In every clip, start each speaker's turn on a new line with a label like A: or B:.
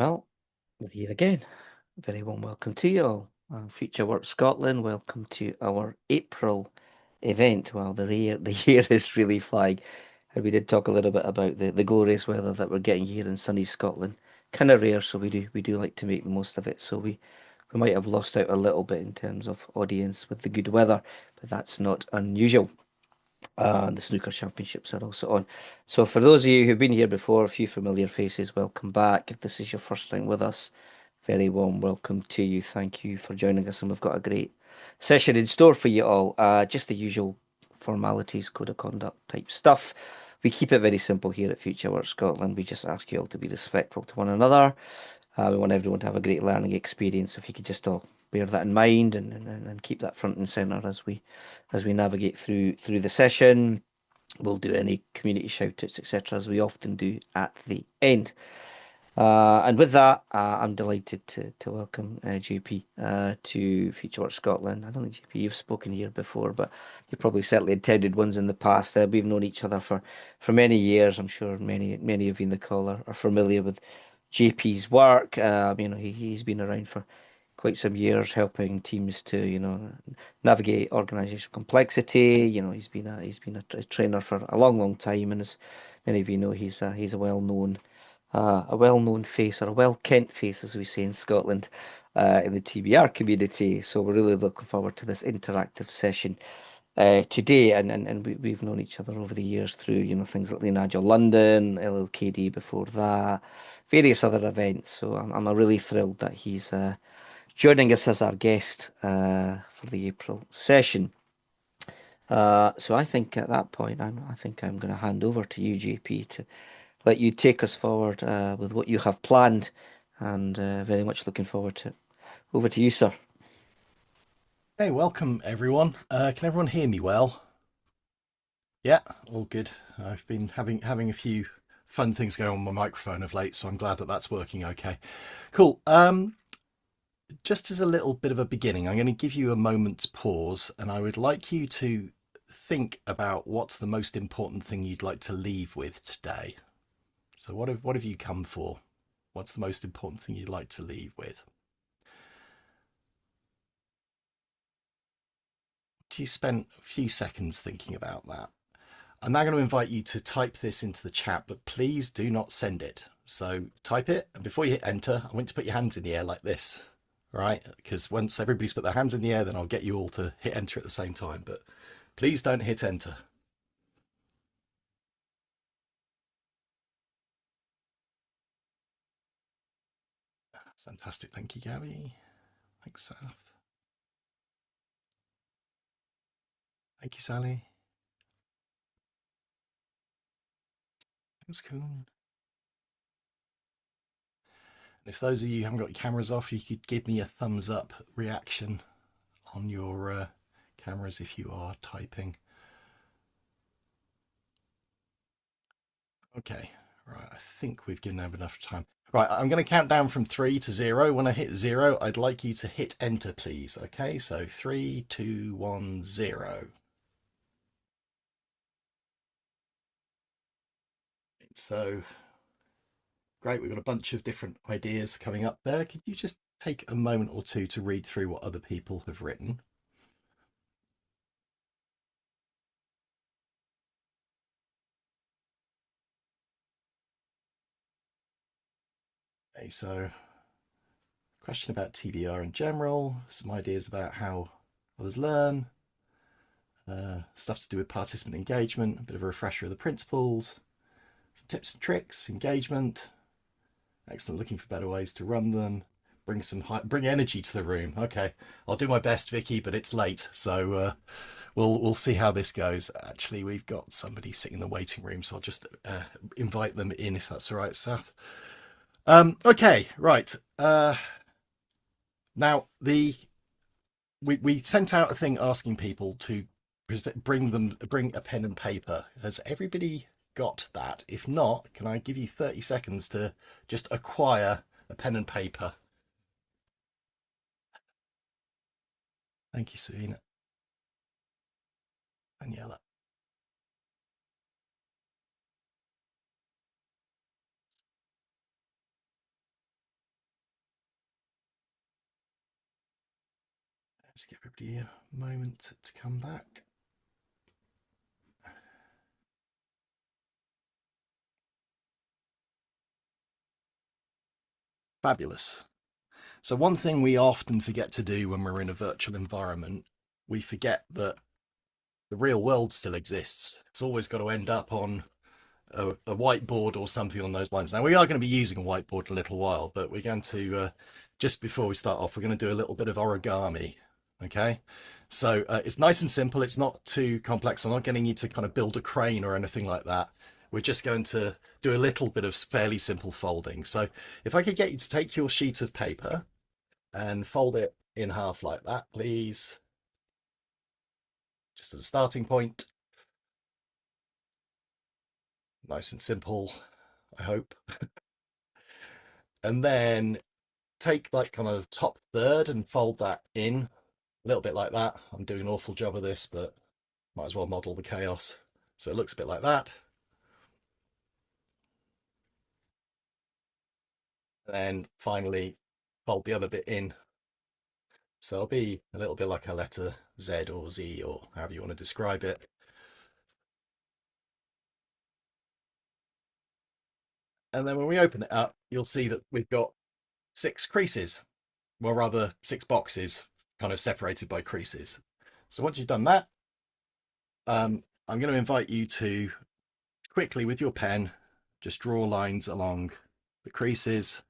A: Well, we're here again. Very warm welcome to you all. Future Work Scotland, welcome to our April event. Well, the year is really flying. And we did talk a little bit about the glorious weather that we're getting here in sunny Scotland. Kind of rare, so we do like to make the most of it. So we might have lost out a little bit in terms of audience with the good weather, but that's not unusual. And the snooker championships are also on. So for those of you who've been here before, a few familiar faces, welcome back. If this is your first time with us, very warm welcome to you. Thank you for joining us, and we've got a great session in store for you all. Just the usual formalities, code of conduct type stuff. We keep it very simple here at Future Work Scotland. We just ask you all to be respectful to one another. We want everyone to have a great learning experience. If you could just all bear that in mind and keep that front and center as we navigate through the session. We'll do any community shout outs, etc., as we often do at the end. And with that, I'm delighted to welcome JP to Future Work Scotland. I don't think JP, you've spoken here before, but you've probably certainly attended ones in the past. We've known each other for many years. I'm sure many of you in the call are familiar with JP's work. He's been around for quite some years, helping teams to navigate organizational complexity. He's been a trainer for a long time, and as many of you know, he's a well-known face, or a well-kent face, as we say in Scotland, in the TBR community. So we're really looking forward to this interactive session today, and we've known each other over the years through things like the Agile London, LLKD before that, various other events. So I'm really thrilled that he's joining us as our guest for the April session. So I think at that point, I think I'm going to hand over to you, JP, to let you take us forward with what you have planned, and very much looking forward to it. Over to you, sir.
B: Hey, welcome everyone. Can everyone hear me well? Yeah, all good. I've been having a few fun things going on my microphone of late, so I'm glad that that's working okay. Cool. Just as a little bit of a beginning, I'm going to give you a moment's pause, and I would like you to think about what's the most important thing you'd like to leave with today. So what have you come for? What's the most important thing you'd like to leave with? You spent a few seconds thinking about that. I'm now going to invite you to type this into the chat, but please do not send it. So type it, and before you hit enter, I want you to put your hands in the air like this, right? Because once everybody's put their hands in the air, then I'll get you all to hit enter at the same time. But please don't hit enter. Fantastic. Thank you, Gabby. Thanks, Seth. Thank you, Sally. Thanks, Coon. If those of you who haven't got your cameras off, you could give me a thumbs up reaction on your cameras if you are typing. Okay, right, I think we've given them enough time. Right, I'm going to count down from 3 to 0. When I hit 0, I'd like you to hit enter, please. Okay, so 3, 2, 1, 0. So, great, we've got a bunch of different ideas coming up there. Could you just take a moment or two to read through what other people have written? Okay, so question about TBR in general, some ideas about how others learn, stuff to do with participant engagement, a bit of a refresher of the principles, some tips and tricks, engagement. Excellent, looking for better ways to run them. Bring energy to the room. Okay, I'll do my best, Vicky, but it's late, so we'll see how this goes. Actually, we've got somebody sitting in the waiting room, so I'll just invite them in if that's all right, Seth. Okay, right. Now we sent out a thing asking people to bring a pen and paper. Has everybody got that? If not, can I give you 30 seconds to just acquire a pen and paper? Thank you, Serena. Daniela. Just give everybody a moment to come back. Fabulous. So one thing we often forget to do when we're in a virtual environment, we forget that the real world still exists. It's always got to end up on a whiteboard or something on those lines. Now, we are going to be using a whiteboard in a little while, but we're going to, just before we start off, we're going to do a little bit of origami. Okay. So it's nice and simple. It's not too complex. I'm not getting you to kind of build a crane or anything like that. We're just going to do a little bit of fairly simple folding. So if I could get you to take your sheet of paper and fold it in half like that, please. Just as a starting point. Nice and simple, I hope. And then take like kind of the top third and fold that in a little bit like that. I'm doing an awful job of this, but might as well model the chaos. So it looks a bit like that. And then finally fold the other bit in. So it'll be a little bit like a letter Z or Z or however you want to describe it. And then when we open it up, you'll see that we've got 6 creases. Well, rather 6 boxes kind of separated by creases. So once you've done that, I'm going to invite you to quickly with your pen, just draw lines along the creases.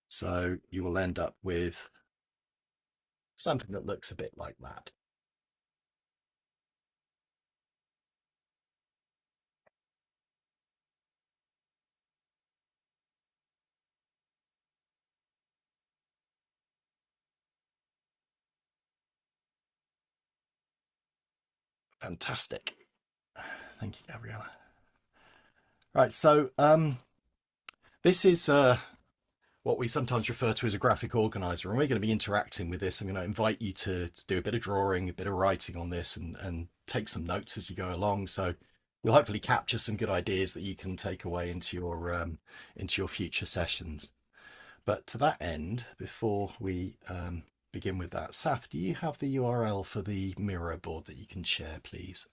B: So you will end up with something that looks a bit like that. Fantastic. Thank you, Gabriella. Right, so this is what we sometimes refer to as a graphic organizer, and we're going to be interacting with this. I'm going to invite you to do a bit of drawing, a bit of writing on this, and take some notes as you go along. So you'll hopefully capture some good ideas that you can take away into your future sessions. But to that end, before we begin with that, Sath, do you have the URL for the Miro board that you can share, please?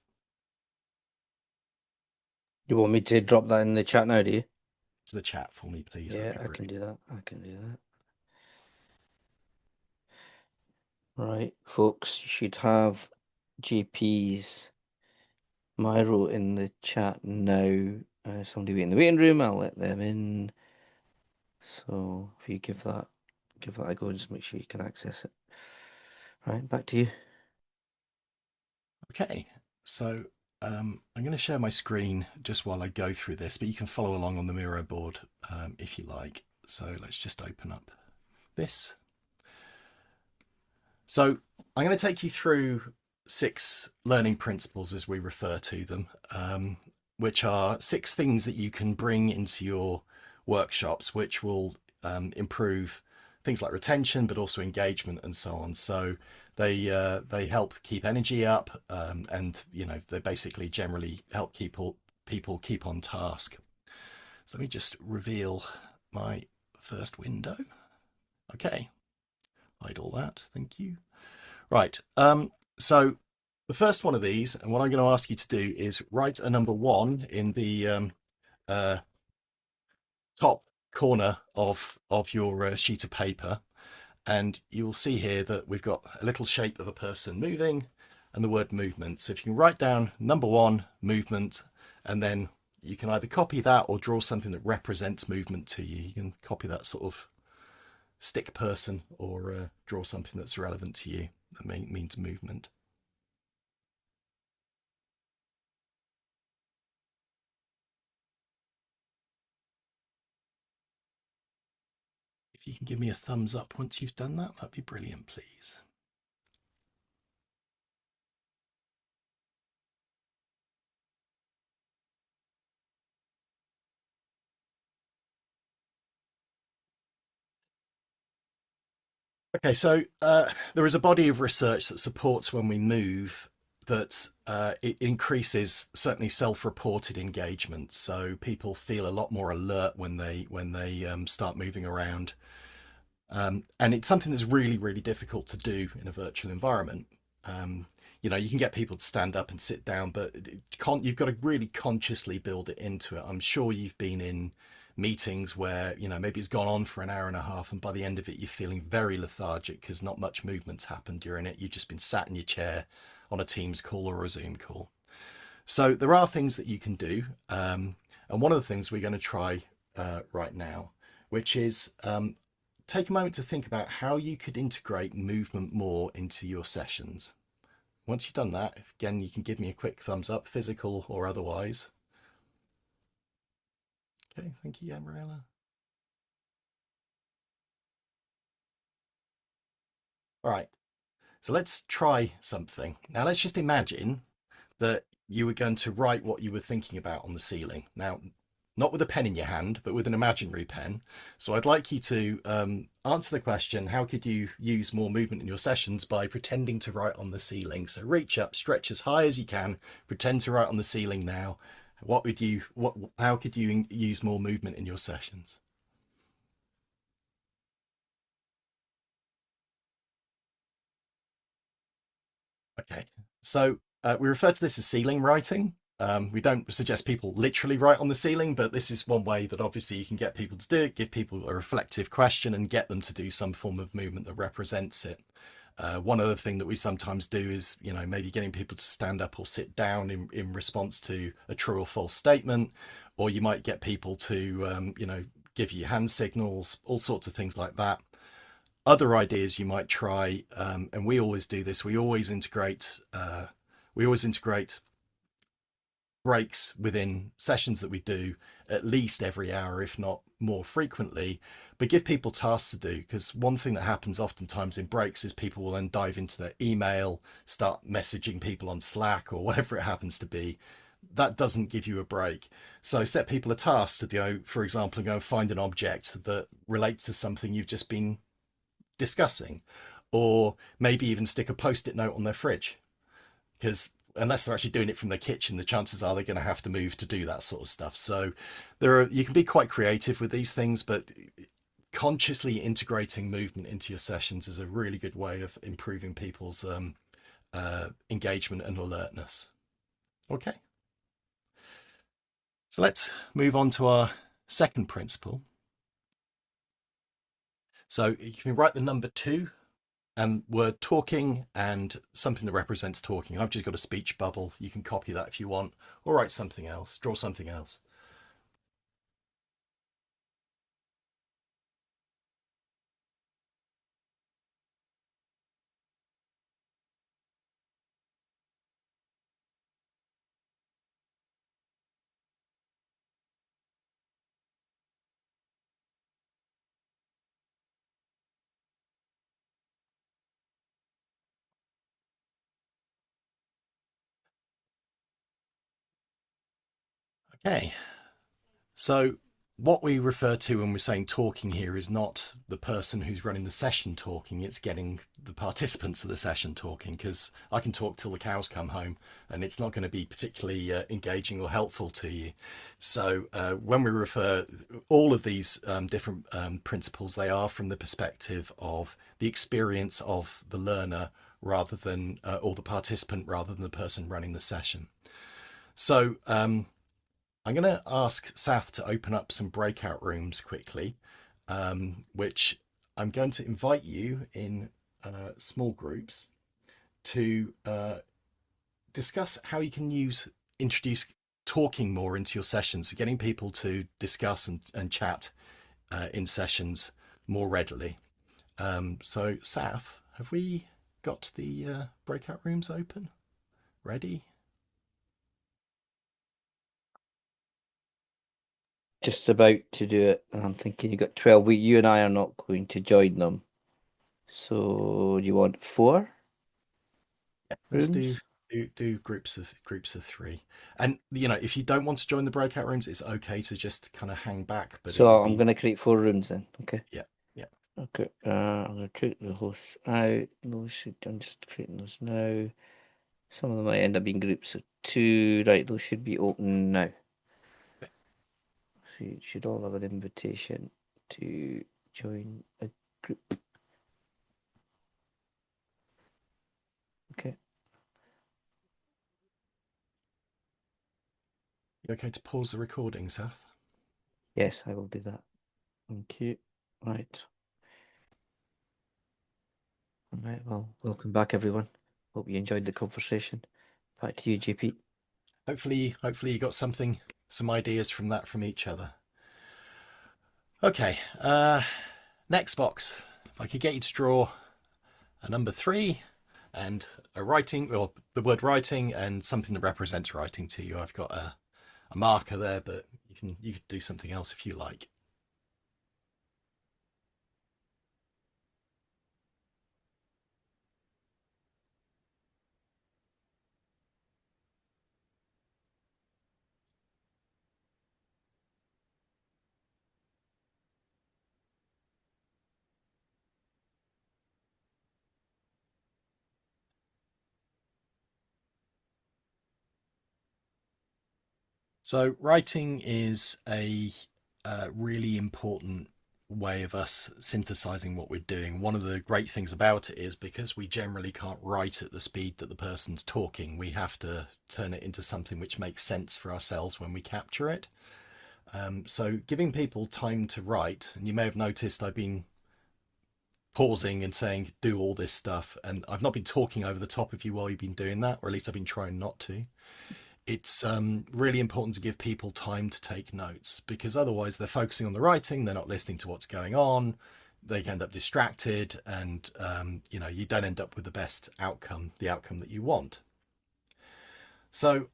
A: You want me to drop that in the chat now, do you?
B: To the chat for me, please.
A: Yeah,
B: That'd be
A: I can
B: brilliant.
A: do that. I can do that. Right, folks, you should have JP's Miro in the chat now. Somebody wait in the waiting room. I'll let them in. So if you give that a go, just make sure you can access it. Right, back to you.
B: Okay, so I'm going to share my screen just while I go through this, but you can follow along on the Miro board if you like. So let's just open up this. So I'm going to take you through 6 learning principles as we refer to them, which are 6 things that you can bring into your workshops, which will improve things like retention, but also engagement and so on. So they help keep energy up, and they basically generally help people keep on task. So let me just reveal my first window. Okay, hide all that. Thank you. Right. So the first one of these, and what I'm going to ask you to do is write a number 1 in the top corner of your sheet of paper, and you will see here that we've got a little shape of a person moving and the word movement. So if you can write down number 1, movement, and then you can either copy that or draw something that represents movement to you. You can copy that sort of stick person or draw something that's relevant to you that means movement. If you can give me a thumbs up once you've done that, that'd be brilliant, please. Okay, so there is a body of research that supports when we move that it increases certainly self-reported engagement. So people feel a lot more alert when they start moving around. And it's something that's really, really difficult to do in a virtual environment. Um, you can get people to stand up and sit down, but you've got to really consciously build it into it. I'm sure you've been in meetings where, maybe it's gone on for an hour and a half, and by the end of it, you're feeling very lethargic because not much movement's happened during it. You've just been sat in your chair on a Teams call or a Zoom call. So there are things that you can do. And one of the things we're going to try right now, which is take a moment to think about how you could integrate movement more into your sessions. Once you've done that, again, you can give me a quick thumbs up, physical or otherwise. Okay, thank you, Gabriella. All right, so let's try something. Now, let's just imagine that you were going to write what you were thinking about on the ceiling. Now, not with a pen in your hand, but with an imaginary pen. So I'd like you to answer the question, how could you use more movement in your sessions by pretending to write on the ceiling? So reach up, stretch as high as you can, pretend to write on the ceiling now. How could you use more movement in your sessions? Okay, so we refer to this as ceiling writing. We don't suggest people literally write on the ceiling, but this is one way that obviously you can get people to do it, give people a reflective question and get them to do some form of movement that represents it. One other thing that we sometimes do is, maybe getting people to stand up or sit down in response to a true or false statement, or you might get people to, give you hand signals, all sorts of things like that. Other ideas you might try, and we always do this. We always integrate breaks within sessions that we do at least every hour, if not more frequently, but give people tasks to do. Because one thing that happens oftentimes in breaks is people will then dive into their email, start messaging people on Slack or whatever it happens to be. That doesn't give you a break. So set people a task to go, for example, and go and find an object that relates to something you've just been discussing, or maybe even stick a post-it note on their fridge, because unless they're actually doing it from their kitchen, the chances are they're going to have to move to do that sort of stuff. So you can be quite creative with these things, but consciously integrating movement into your sessions is a really good way of improving people's engagement and alertness. Okay, so let's move on to our second principle. So you can write the number 2 and word talking and something that represents talking. I've just got a speech bubble. You can copy that if you want, or write something else, draw something else. Okay, so what we refer to when we're saying talking here is not the person who's running the session talking, it's getting the participants of the session talking, because I can talk till the cows come home and it's not going to be particularly engaging or helpful to you. So when we refer all of these different principles, they are from the perspective of the experience of the learner rather than, or the participant rather than the person running the session. So I'm going to ask Sath to open up some breakout rooms quickly, which I'm going to invite you in small groups to discuss how you can introduce talking more into your sessions, so getting people to discuss and chat in sessions more readily. So, Sath, have we got the breakout rooms open? Ready?
A: Just about to do it. I'm thinking you got 12. You and I are not going to join them. So do you want 4
B: Let's do
A: rooms?
B: do groups of 3. And if you don't want to join the breakout rooms, it's okay to just kind of hang back, but it
A: So
B: would
A: I'm
B: be,
A: going to create 4 rooms then. Okay.
B: yeah, yeah.
A: Okay. I'm going to take the hosts out. I'm just creating those now. Some of them might end up being groups of 2. Right, those should be open now. So you should all have an invitation to join a group. Okay.
B: You okay to pause the recording, Seth?
A: Yes, I will do that. Thank you. Right. All right. Well, welcome back, everyone. Hope you enjoyed the conversation. Back to you, JP.
B: Hopefully you got some ideas from that from each other. Okay, next box. If I could get you to draw a number 3 and a writing, or the word writing and something that represents writing to you. I've got a marker there, but you could do something else if you like. So writing is a really important way of us synthesizing what we're doing. One of the great things about it is because we generally can't write at the speed that the person's talking, we have to turn it into something which makes sense for ourselves when we capture it. So giving people time to write, and you may have noticed I've been pausing and saying do all this stuff, and I've not been talking over the top of you while you've been doing that, or at least I've been trying not to. It's really important to give people time to take notes, because otherwise they're focusing on the writing, they're not listening to what's going on, they end up distracted, and you don't end up with the best outcome, the outcome that you want. So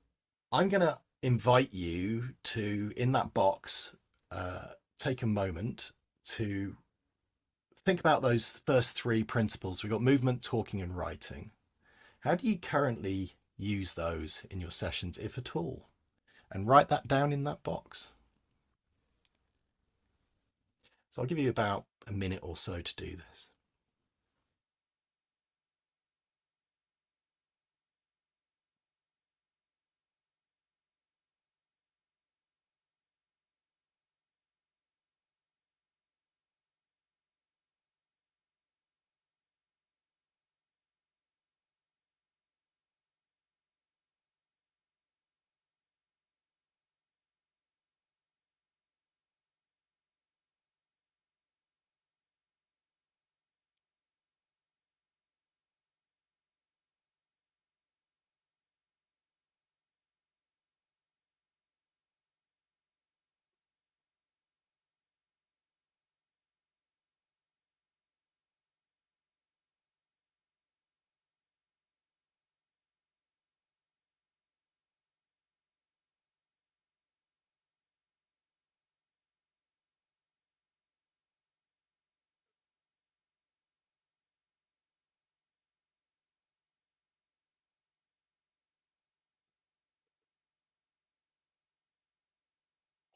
B: I'm going to invite you to, in that box, take a moment to think about those first 3 principles. We've got movement, talking, and writing. How do you currently use those in your sessions, if at all? And write that down in that box. So I'll give you about a minute or so to do this.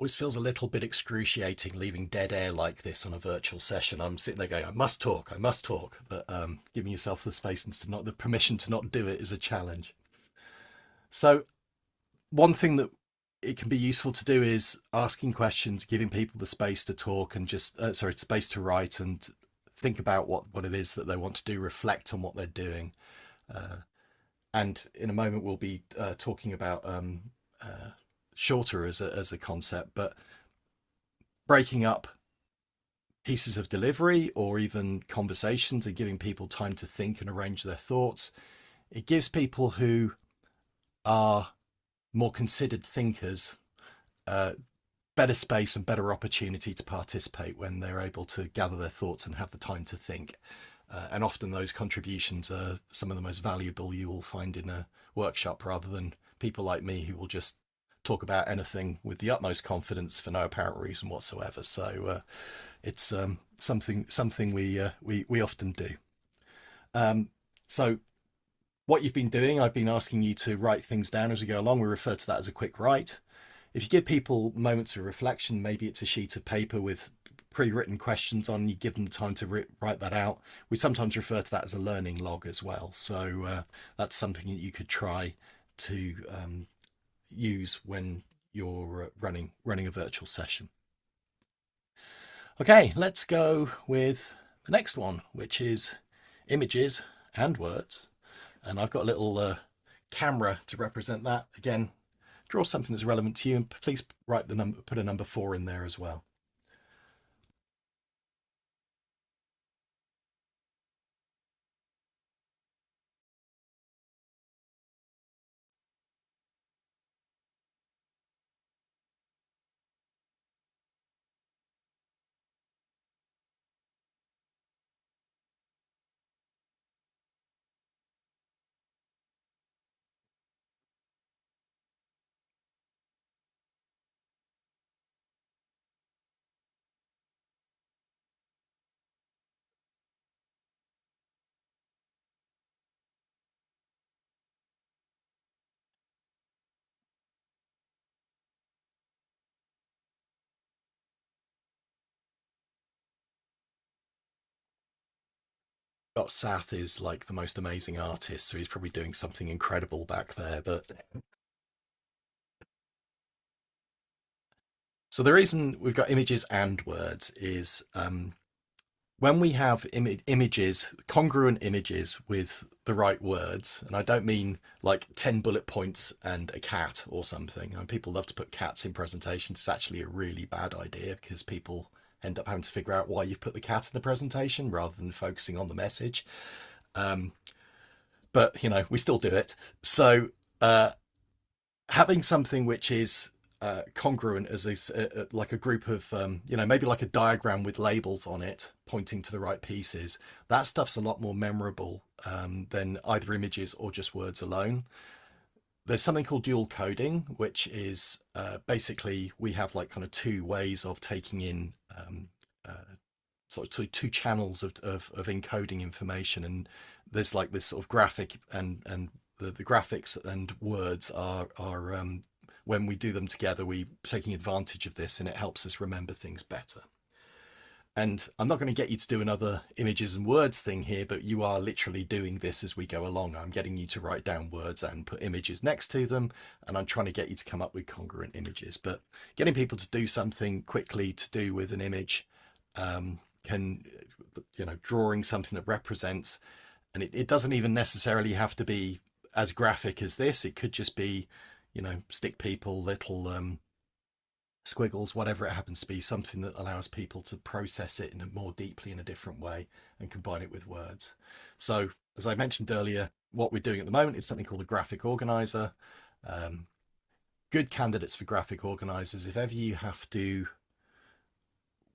B: Always feels a little bit excruciating leaving dead air like this on a virtual session. I'm sitting there going, I must talk, but giving yourself the space and to not the permission to not do it is a challenge. So one thing that it can be useful to do is asking questions, giving people the space to talk and just space to write and think about what it is that they want to do, reflect on what they're doing. And in a moment we'll be talking about shorter as a concept, but breaking up pieces of delivery or even conversations and giving people time to think and arrange their thoughts. It gives people who are more considered thinkers better space and better opportunity to participate when they're able to gather their thoughts and have the time to think. And often those contributions are some of the most valuable you will find in a workshop, rather than people like me who will just talk about anything with the utmost confidence for no apparent reason whatsoever. So it's something we often do. So what you've been doing, I've been asking you to write things down as we go along. We refer to that as a quick write. If you give people moments of reflection, maybe it's a sheet of paper with pre-written questions on, you give them time to write that out. We sometimes refer to that as a learning log as well. So that's something that you could try to use when you're running a virtual session. Okay, let's go with the next one, which is images and words. And I've got a little camera to represent that. Again, draw something that's relevant to you, and please write the number, put a number 4 in there as well. Got Sath is like the most amazing artist, so he's probably doing something incredible back there. But so the reason we've got images and words is when we have images, congruent images with the right words, and I don't mean like 10 bullet points and a cat or something. I mean, people love to put cats in presentations. It's actually a really bad idea because people end up having to figure out why you've put the cat in the presentation rather than focusing on the message. Um, but, you know, we still do it. So having something which is congruent as like a group of you know, maybe like a diagram with labels on it pointing to the right pieces, that stuff's a lot more memorable than either images or just words alone. There's something called dual coding, which is basically we have like kind of two ways of taking in uh, sort of two channels of encoding information, and there's like this sort of graphic and the graphics and words are when we do them together, we taking advantage of this, and it helps us remember things better. And I'm not going to get you to do another images and words thing here, but you are literally doing this as we go along. I'm getting you to write down words and put images next to them, and I'm trying to get you to come up with congruent images. But getting people to do something quickly to do with an image can, you know, drawing something that represents, and it doesn't even necessarily have to be as graphic as this. It could just be, you know, stick people, little squiggles, whatever it happens to be, something that allows people to process it in a more deeply in a different way and combine it with words. So, as I mentioned earlier, what we're doing at the moment is something called a graphic organizer. Um, Good candidates for graphic organizers, if ever you have to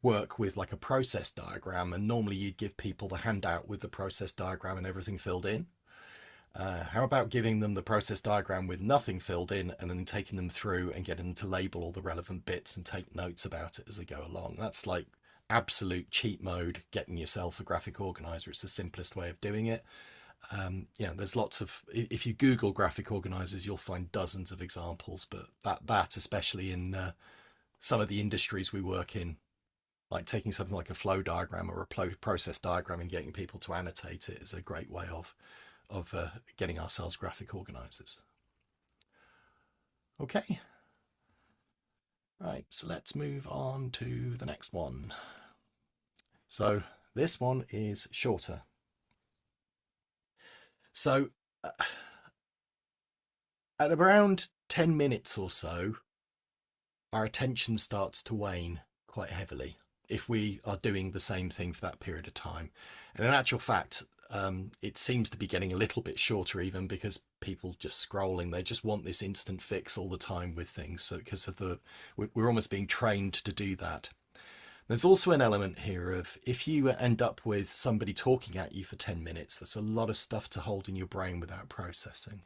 B: work with like a process diagram, and normally you'd give people the handout with the process diagram and everything filled in. How about giving them the process diagram with nothing filled in and then taking them through and getting them to label all the relevant bits and take notes about it as they go along? That's like absolute cheat mode, getting yourself a graphic organizer. It's the simplest way of doing it. Yeah, there's lots of, if you Google graphic organizers, you'll find dozens of examples, but that especially in some of the industries we work in, like taking something like a flow diagram or a process diagram and getting people to annotate it is a great way of getting ourselves graphic organizers. Okay, right, so let's move on to the next one. So this one is shorter. So at around 10 minutes or so, our attention starts to wane quite heavily if we are doing the same thing for that period of time. And in actual fact, it seems to be getting a little bit shorter even because people just scrolling, they just want this instant fix all the time with things. So because of we're almost being trained to do that. There's also an element here of if you end up with somebody talking at you for 10 minutes, that's a lot of stuff to hold in your brain without processing.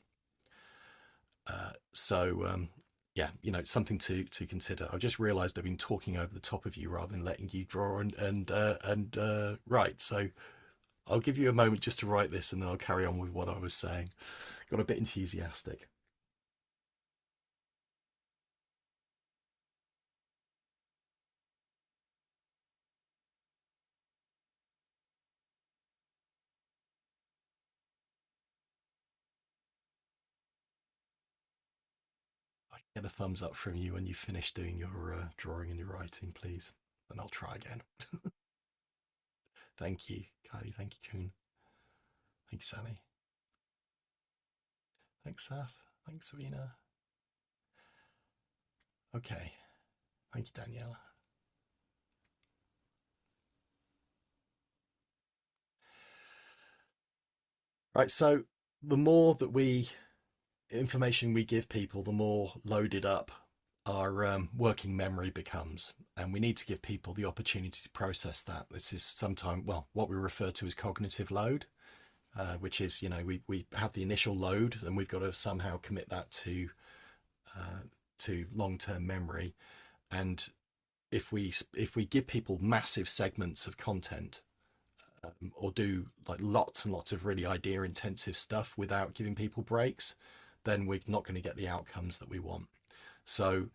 B: So yeah, you know, something to consider. I just realised I've been talking over the top of you rather than letting you draw and write. So I'll give you a moment just to write this, and then I'll carry on with what I was saying. Got a bit enthusiastic. I get a thumbs up from you when you finish doing your drawing and your writing, please, and I'll try again. Thank you, Kylie. Thank you, Kuhn. Thanks, Sally. Thanks, Seth. Thanks, Savina. Okay. Thank you, Daniela. Right. So the more that we information we give people, the more loaded up our working memory becomes, and we need to give people the opportunity to process that. This is sometimes, well, what we refer to as cognitive load, which is, we have the initial load, and we've got to somehow commit that to long-term memory. And if we give people massive segments of content, or do like lots and lots of really idea intensive stuff without giving people breaks, then we're not going to get the outcomes that we want. So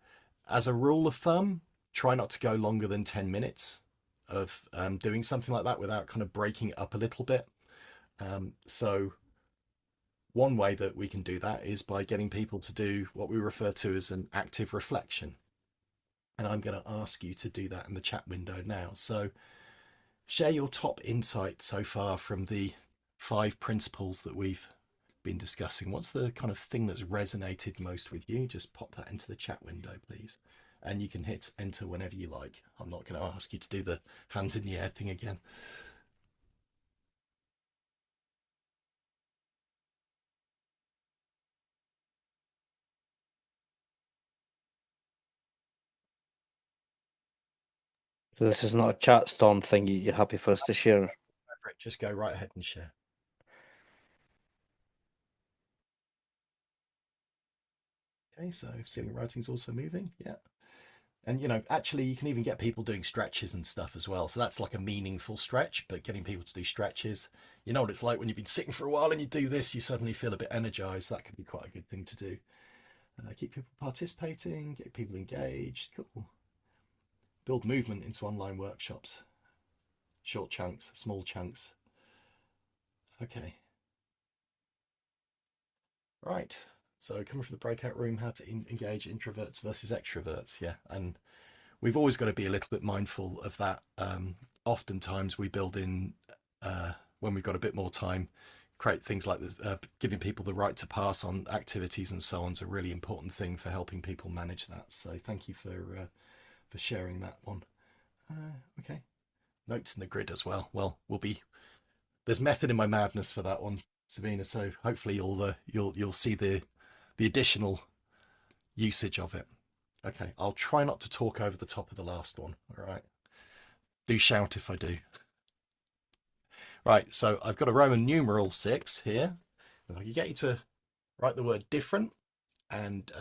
B: as a rule of thumb, try not to go longer than 10 minutes of doing something like that without kind of breaking it up a little bit. So one way that we can do that is by getting people to do what we refer to as an active reflection. And I'm going to ask you to do that in the chat window now. So share your top insight so far from the 5 principles that we've been discussing. What's the kind of thing that's resonated most with you? Just pop that into the chat window, please. And you can hit enter whenever you like. I'm not going to ask you to do the hands in the air thing again.
A: So this is not a chat storm thing. You're happy for us to share?
B: Just go right ahead and share. Okay, so ceiling writing's also moving. Yeah. And actually you can even get people doing stretches and stuff as well. So that's like a meaningful stretch, but getting people to do stretches, you know what it's like when you've been sitting for a while and you do this, you suddenly feel a bit energized. That can be quite a good thing to do. Keep people participating, get people engaged. Cool. Build movement into online workshops. Short chunks, small chunks. Okay. Right. So coming from the breakout room, how to engage introverts versus extroverts. Yeah. And we've always got to be a little bit mindful of that. Oftentimes we build in, when we've got a bit more time, create things like this, giving people the right to pass on activities and so on is a really important thing for helping people manage that. So thank you for sharing that one. Okay. Notes in the grid as well. Well, there's method in my madness for that one, Sabina. So hopefully you'll see the additional usage of it. Okay, I'll try not to talk over the top of the last one. All right. Do shout if I do. Right, so I've got a Roman numeral 6 here. If I can get you to write the word different and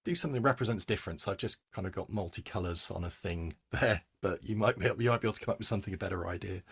B: do something that represents difference. I've just kind of got multicolours on a thing there, but you might be able to come up with something a better idea.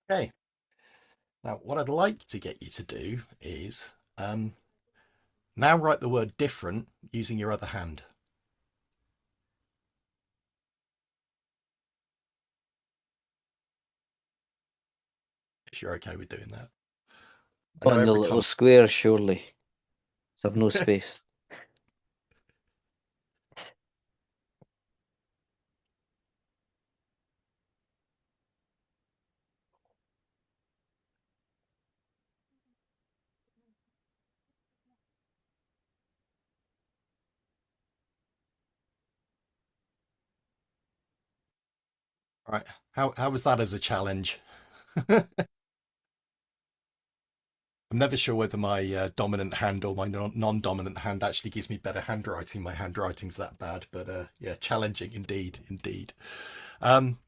B: Okay. Now, what I'd like to get you to do is now write the word different using your other hand. If you're okay with doing that. I know
A: On the
B: every
A: little
B: time.
A: square, surely. So I've no space.
B: Right. How was that as a challenge? I'm never sure whether my dominant hand or my non-dominant hand actually gives me better handwriting. My handwriting's that bad, but yeah, challenging indeed, indeed. Um,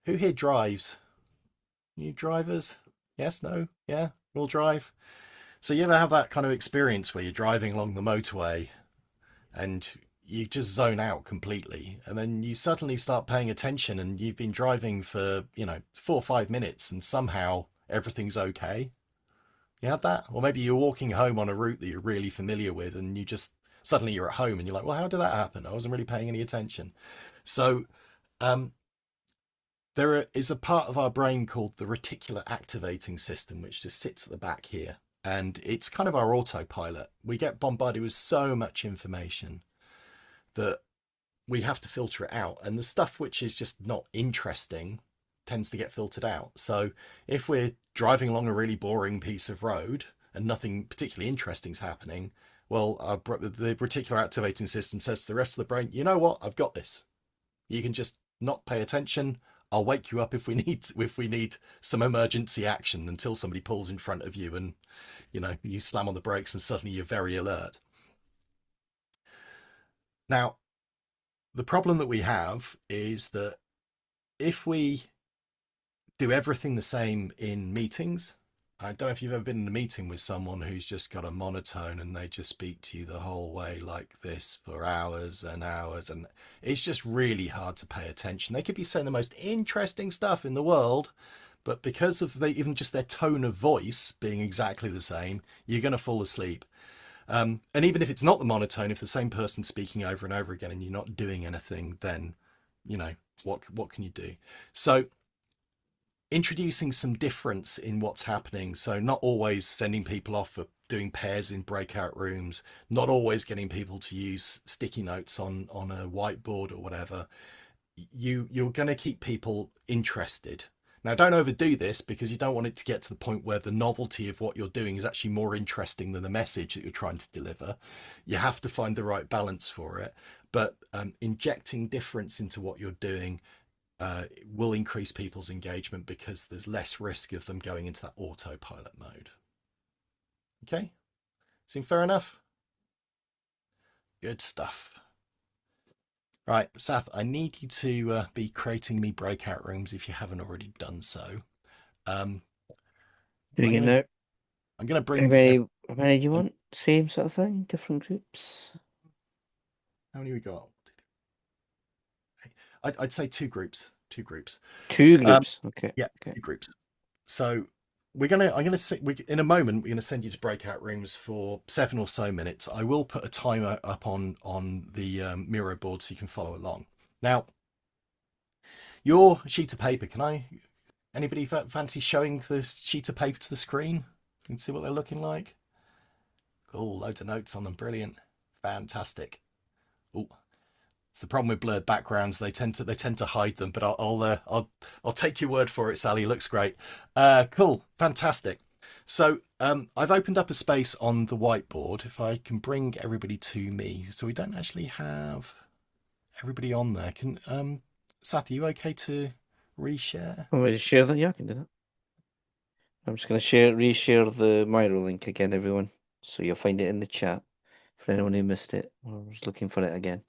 B: who here drives? You drivers? Yes, no, yeah, we'll drive. So you ever have that kind of experience where you're driving along the motorway and you just zone out completely, and then you suddenly start paying attention, and you've been driving for 4 or 5 minutes, and somehow everything's okay. You had that? Or maybe you're walking home on a route that you're really familiar with, and you just suddenly you're at home and you're like, well, how did that happen? I wasn't really paying any attention. So um, is a part of our brain called the reticular activating system, which just sits at the back here. And it's kind of our autopilot. We get bombarded with so much information that we have to filter it out. And the stuff which is just not interesting tends to get filtered out. So if we're driving along a really boring piece of road and nothing particularly interesting is happening, well, the reticular activating system says to the rest of the brain, you know what, I've got this. You can just not pay attention. I'll wake you up if we need some emergency action, until somebody pulls in front of you and you slam on the brakes and suddenly you're very alert. Now, the problem that we have is that if we do everything the same in meetings, I don't know if you've ever been in a meeting with someone who's just got a monotone and they just speak to you the whole way like this for hours and hours, and it's just really hard to pay attention. They could be saying the most interesting stuff in the world, but because of even just their tone of voice being exactly the same, you're going to fall asleep. And even if it's not the monotone, if the same person's speaking over and over again and you're not doing anything, then what can you do? So introducing some difference in what's happening. So not always sending people off for doing pairs in breakout rooms, not always getting people to use sticky notes on a whiteboard or whatever. You're going to keep people interested. Now, don't overdo this, because you don't want it to get to the point where the novelty of what you're doing is actually more interesting than the message that you're trying to deliver. You have to find the right balance for it. But injecting difference into what you're doing will increase people's engagement, because there's less risk of them going into that autopilot mode. Okay? Seem fair enough? Good stuff. Right, Sath, I need you to be creating me breakout rooms if you haven't already done so. Um,
A: Doing
B: I'm
A: it
B: gonna
A: now.
B: I'm gonna
A: How
B: bring
A: many, how many do you want? Same sort of thing? Different groups?
B: how many we got? I'd say two groups. Two groups.
A: Two
B: Um,
A: groups. Okay.
B: yeah,
A: Okay.
B: two groups. So I'm gonna say in a moment we're gonna send you to breakout rooms for 7 or so minutes. I will put a timer up on the Miro board so you can follow along. Now, your sheet of paper. Anybody fancy showing the sheet of paper to the screen? You can see what they're looking like. Cool, loads of notes on them. Brilliant, fantastic. Oh, it's the problem with blurred backgrounds. They tend to hide them, but I'll take your word for it, Sally. Looks great. Cool, fantastic. So I've opened up a space on the whiteboard. If I can bring everybody to me, so we don't actually have everybody on there. Can Sath, are you okay to reshare?
A: Want me to share that? Yeah, I can do that. I'm just going to reshare the Miro link again, everyone. So you'll find it in the chat for anyone who missed it or was looking for it again.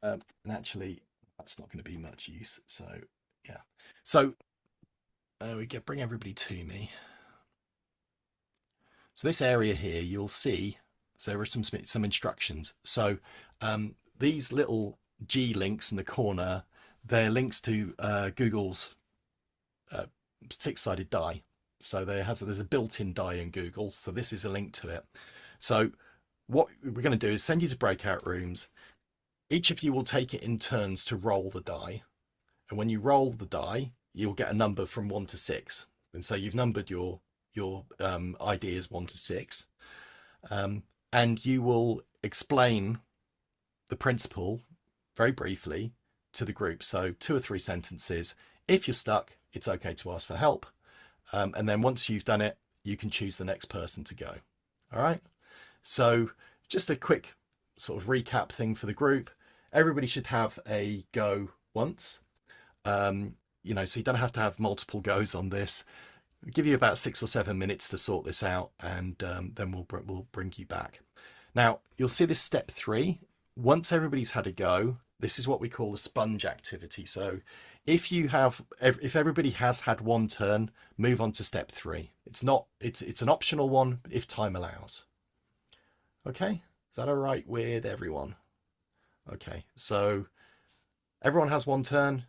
B: And actually, that's not going to be much use. So yeah. So bring everybody to me. So this area here, you'll see, so there are some instructions. So these little G links in the corner, they're links to Google's six-sided die. So there's a built-in die in Google. So this is a link to it. So what we're going to do is send you to breakout rooms. Each of you will take it in turns to roll the die. And when you roll the die, you'll get a number from 1 to 6. And so you've numbered your ideas 1 to 6. And you will explain the principle very briefly to the group. So 2 or 3 sentences. If you're stuck, it's okay to ask for help. And then once you've done it, you can choose the next person to go. All right. So just a quick sort of recap thing for the group. Everybody should have a go once. So you don't have to have multiple goes on this. We'll give you about 6 or 7 minutes to sort this out, and then we'll bring you back. Now, you'll see this step 3. Once everybody's had a go, this is what we call a sponge activity. So if everybody has had one turn, move on to step 3. It's an optional one if time allows. Okay, is that all right with everyone? Okay, so everyone has one turn.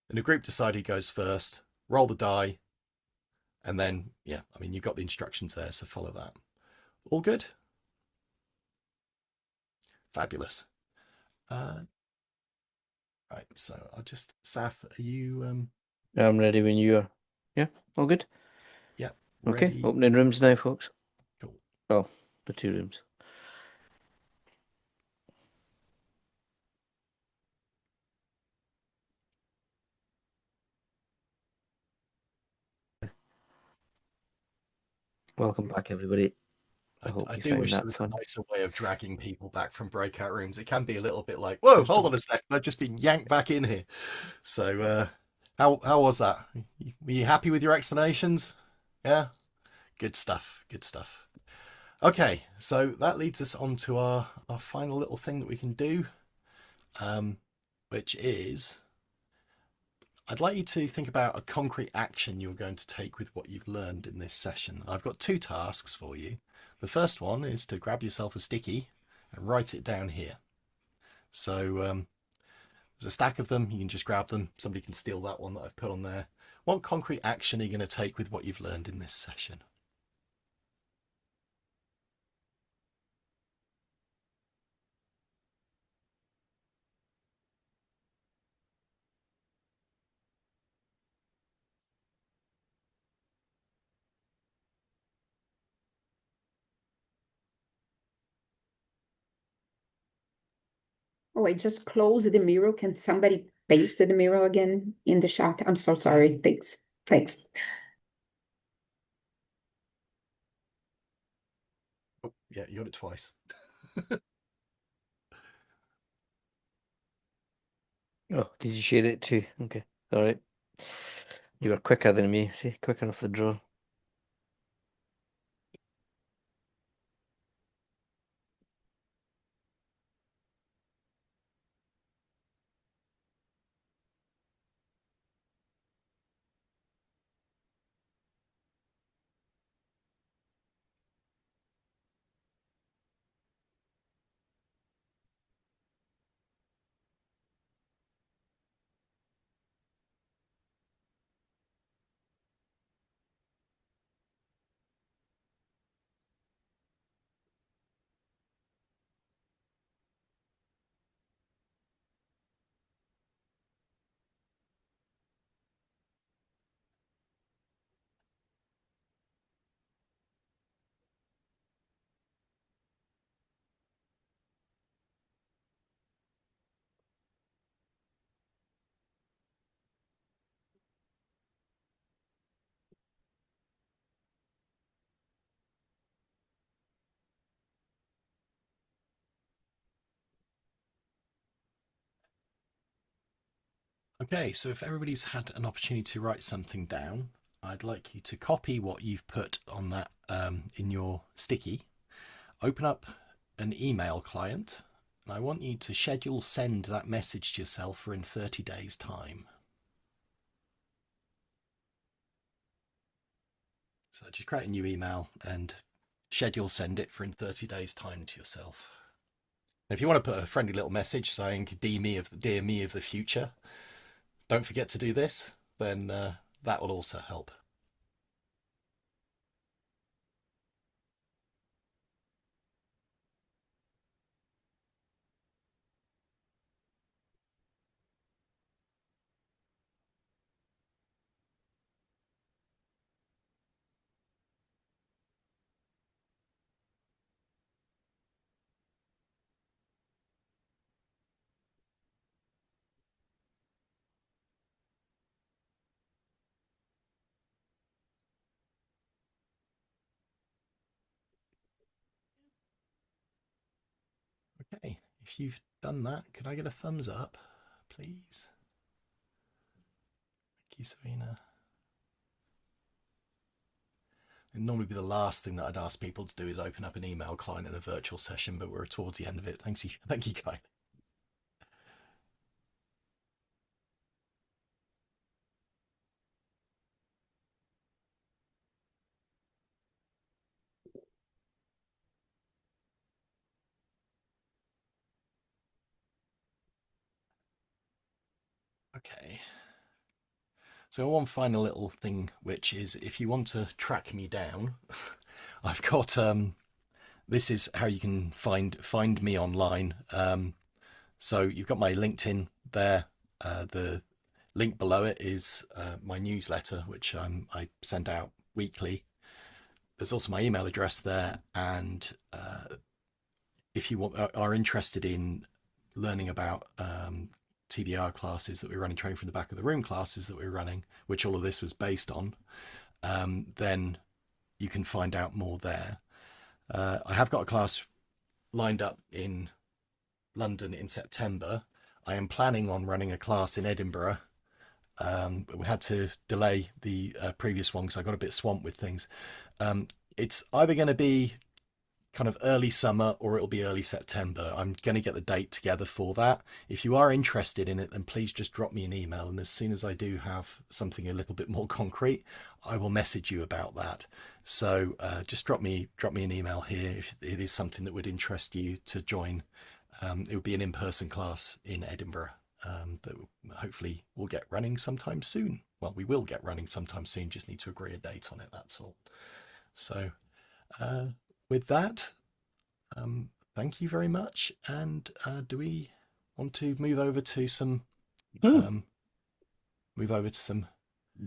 B: And the group decide who goes first. Roll the die, and then yeah, I mean you've got the instructions there, so follow that. All good. Fabulous. Uh, right, so I'll just Sath, are you
A: I'm ready when you are. Yeah, all good.
B: yeah,
A: Okay,
B: ready?
A: opening rooms now, folks.
B: Cool.
A: Oh, the two rooms. Welcome back, everybody. I hope
B: I
A: you
B: do
A: found
B: wish there
A: that
B: was a
A: fun.
B: nicer way of dragging people back from breakout rooms. It can be a little bit like, whoa,
A: Just
B: hold
A: don't.
B: on a second, I've just been yanked back in here. So how was that? Were you happy with your explanations? Yeah? Good stuff. Good stuff. Okay, so that leads us on to our final little thing that we can do, um, which is I'd like you to think about a concrete action you're going to take with what you've learned in this session. I've got two tasks for you. The first one is to grab yourself a sticky and write it down here. So there's a stack of them, you can just grab them. Somebody can steal that one that I've put on there. What concrete action are you going to take with what you've learned in this session?
C: Oh, I just closed the mirror. Can somebody paste the mirror again in the chat? I'm so sorry. Thanks. Thanks.
B: Oh, yeah, you got it twice.
A: Oh, did you share it too? Okay, all right. You were quicker than me. See, quicker off the draw.
B: Okay, so if everybody's had an opportunity to write something down, I'd like you to copy what you've put on that in your sticky, open up an email client, and I want you to schedule send that message to yourself for in 30 days' time. So just create a new email and schedule send it for in 30 days' time to yourself. If you want to put a friendly little message saying dear me of the future, don't forget to do this, then that will also help. Okay, if you've done that, could I get a thumbs up, please? Thank you, Serena. It'd normally be the last thing that I'd ask people to do is open up an email client in a virtual session, but we're towards the end of it. Thank you, Kai. Okay. So one final little thing, which is if you want to track me down, I've got this is how you can find me online. So you've got my LinkedIn there. The link below it is my newsletter, which I send out weekly. There's also my email address there, and if you are interested in learning about TBR classes that we're running, training from the back of the room classes that we're running, which all of this was based on, then you can find out more there. I have got a class lined up in London in September. I am planning on running a class in Edinburgh, but we had to delay the previous one because I got a bit swamped with things. It's either going to be kind of early summer or it'll be early September. I'm going to get the date together for that. If you are interested in it, then please just drop me an email, and as soon as I do have something a little bit more concrete, I will message you about that. So just drop me an email here if it is something that would interest you to join. It would be an in-person class in Edinburgh that hopefully we'll get running sometime soon. Well, we will get running sometime soon, just need to agree a date on it, that's all. So with that, thank you very much. And do we want to move over to some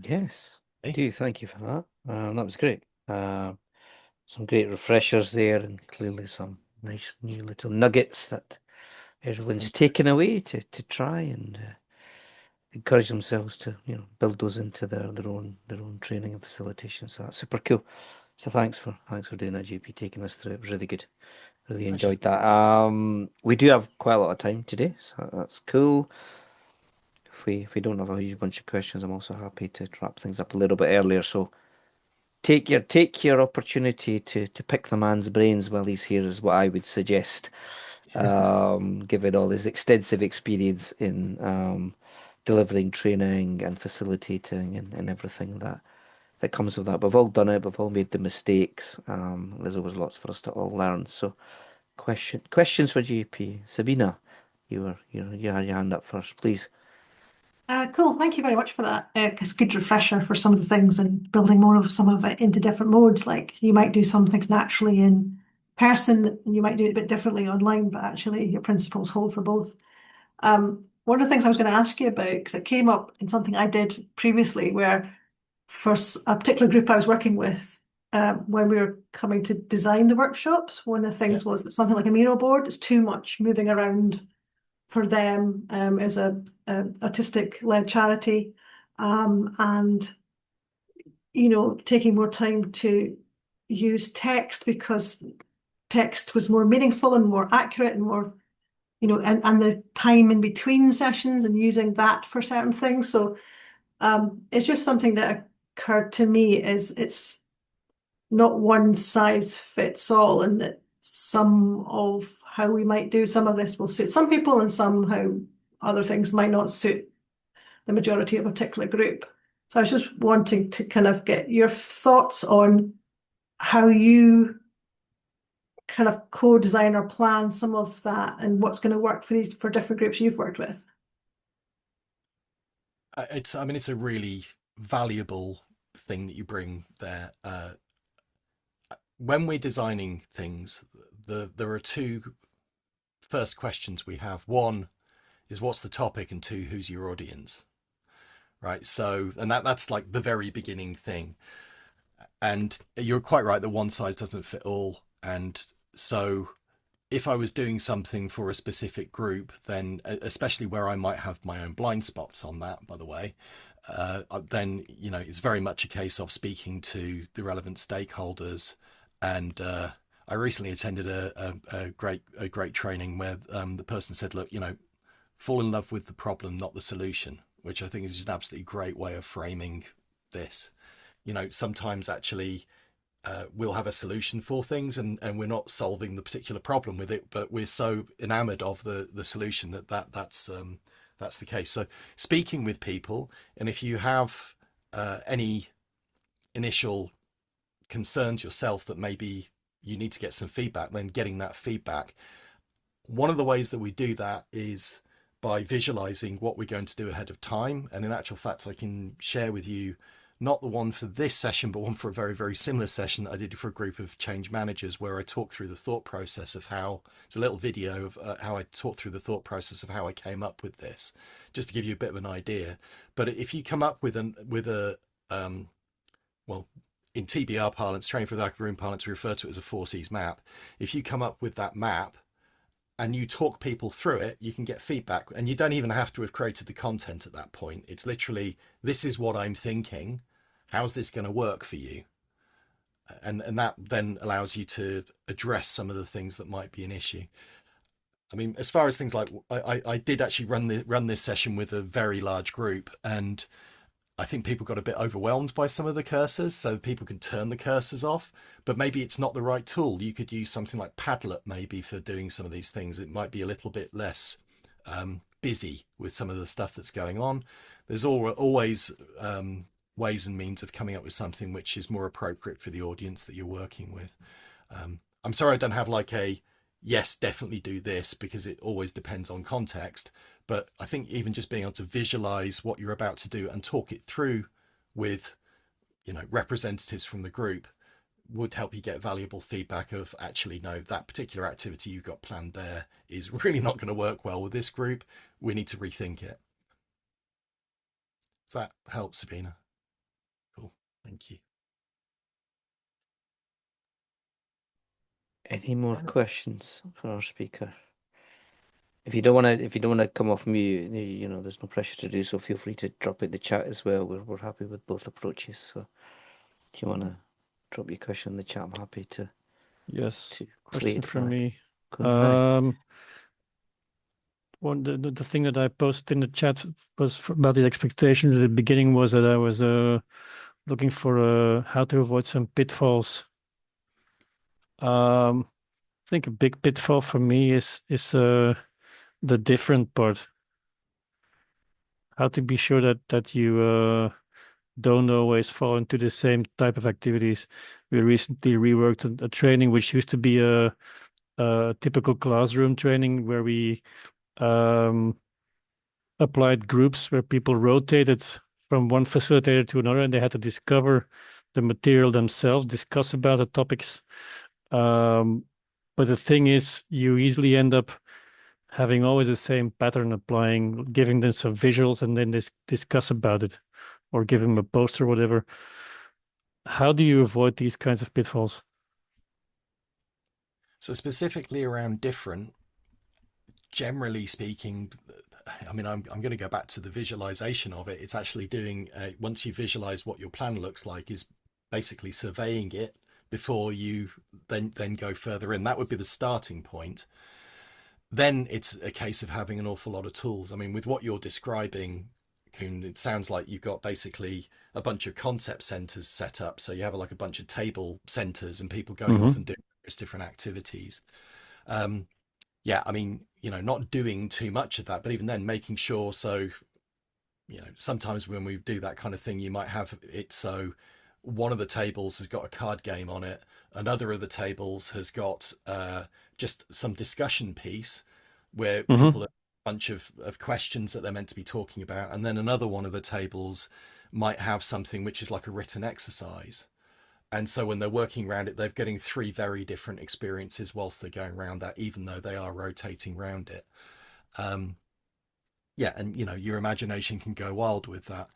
A: Yes,
B: Hey.
A: do thank you for that. That was great. Some great refreshers there, and clearly some nice new little nuggets that everyone's taken away to try and encourage themselves to build those into their own training and facilitation. So that's super cool. So thanks for doing that, JP, taking us through it. It was really good. Really enjoyed that. We do have quite a lot of time today, so that's cool. If we don't have a huge bunch of questions, I'm also happy to wrap things up a little bit earlier. So take your opportunity to pick the man's brains while he's here is what I would suggest. Given all his extensive experience in delivering training and facilitating and everything that comes with that. We've all done it. We've all made the mistakes. There's always lots for us to all learn. So, questions for GP. Sabina, you had your hand up first, please.
D: Cool. Thank you very much for that. It's a good refresher for some of the things and building more of some of it into different modes. Like you might do some things naturally in person and you might do it a bit differently online, but actually your principles hold for both. One of the things I was going to ask you about, because it came up in something I did previously, where for a particular group I was working with, when we were coming to design the workshops, one of the things was that something like a Miro board is too much moving around for them as a autistic-led charity, and taking more time to use text because text was more meaningful and more accurate and more and the time in between sessions and using that for certain things. So it's just something that occurred to me is it's not one size fits all, and that some of how we might do some of this will suit some people and somehow other things might not suit the majority of a particular group. So I was just wanting to kind of get your thoughts on how you kind of co-design or plan some of that and what's going to work for different groups you've worked with.
B: It's a really valuable thing that you bring there. When we're designing things, there are two first questions we have. One is what's the topic, and two, who's your audience, right? So, and that's like the very beginning thing. And you're quite right that one size doesn't fit all. And so if I was doing something for a specific group, then especially where I might have my own blind spots on that, by the way, then it's very much a case of speaking to the relevant stakeholders. And I recently attended a great training where the person said, look, fall in love with the problem, not the solution, which I think is just an absolutely great way of framing this. Sometimes actually we'll have a solution for things and we're not solving the particular problem with it, but we're so enamored of the solution that's the case. So speaking with people, and if you have any initial concerns yourself that maybe you need to get some feedback, then getting that feedback. One of the ways that we do that is by visualizing what we're going to do ahead of time. And in actual fact, I can share with you not the one for this session, but one for a very, very similar session that I did for a group of change managers, where I talked through the thought process of how, it's a little video of how I talked through the thought process of how I came up with this, just to give you a bit of an idea. But if you come up with a well, in TBR parlance, training for the back of the room parlance, we refer to it as a 4Cs map. If you come up with that map and you talk people through it, you can get feedback, and you don't even have to have created the content at that point. It's literally, this is what I'm thinking. How's this going to work for you? And that then allows you to address some of the things that might be an issue. I mean, as far as things like, I did actually run this session with a very large group, and I think people got a bit overwhelmed by some of the cursors, so people can turn the cursors off, but maybe it's not the right tool. You could use something like Padlet maybe for doing some of these things. It might be a little bit less busy with some of the stuff that's going on. There's always ways and means of coming up with something which is more appropriate for the audience that you're working with. I'm sorry I don't have like a, yes, definitely do this, because it always depends on context. But I think even just being able to visualize what you're about to do and talk it through with, representatives from the group would help you get valuable feedback of, actually, no, that particular activity you've got planned there is really not going to work well with this group. We need to rethink it. Does that help, Sabina? Cool. Thank you.
A: Any more questions for our speaker? If you don't want to come off mute, there's no pressure to do so. Feel free to drop it in the chat as well. We're happy with both approaches. So if you want to drop your question in the chat, I'm happy to.
E: Yes.
A: To
E: Question from me.
A: Hi.
E: The thing that I posted in the chat was about the expectations at the beginning, was that I was looking for how to avoid some pitfalls. I think a big pitfall for me is the different part. How to be sure that you don't always fall into the same type of activities. We recently reworked a training which used to be a typical classroom training, where we applied groups where people rotated from one facilitator to another, and they had to discover the material themselves, discuss about the topics. But the thing is, you easily end up having always the same pattern applying, giving them some visuals and then discuss about it, or give them a poster or whatever. How do you avoid these kinds of pitfalls?
B: So specifically around different, generally speaking, I mean, I'm going to go back to the visualization of it. It's actually doing, once you visualize what your plan looks like, is basically surveying it before you then go further in. That would be the starting point. Then it's a case of having an awful lot of tools. I mean, with what you're describing, Kuhn, it sounds like you've got basically a bunch of concept centers set up. So you have like a bunch of table centers and people going off and doing various different activities. Yeah, I mean, not doing too much of that, but even then making sure. So, sometimes when we do that kind of thing, you might have it so one of the tables has got a card game on it. Another of the tables has got just some discussion piece where people have a bunch of questions that they're meant to be talking about. And then another one of the tables might have something which is like a written exercise. And so when they're working around it, they're getting three very different experiences whilst they're going around that, even though they are rotating around it. Yeah, and your imagination can go wild with that.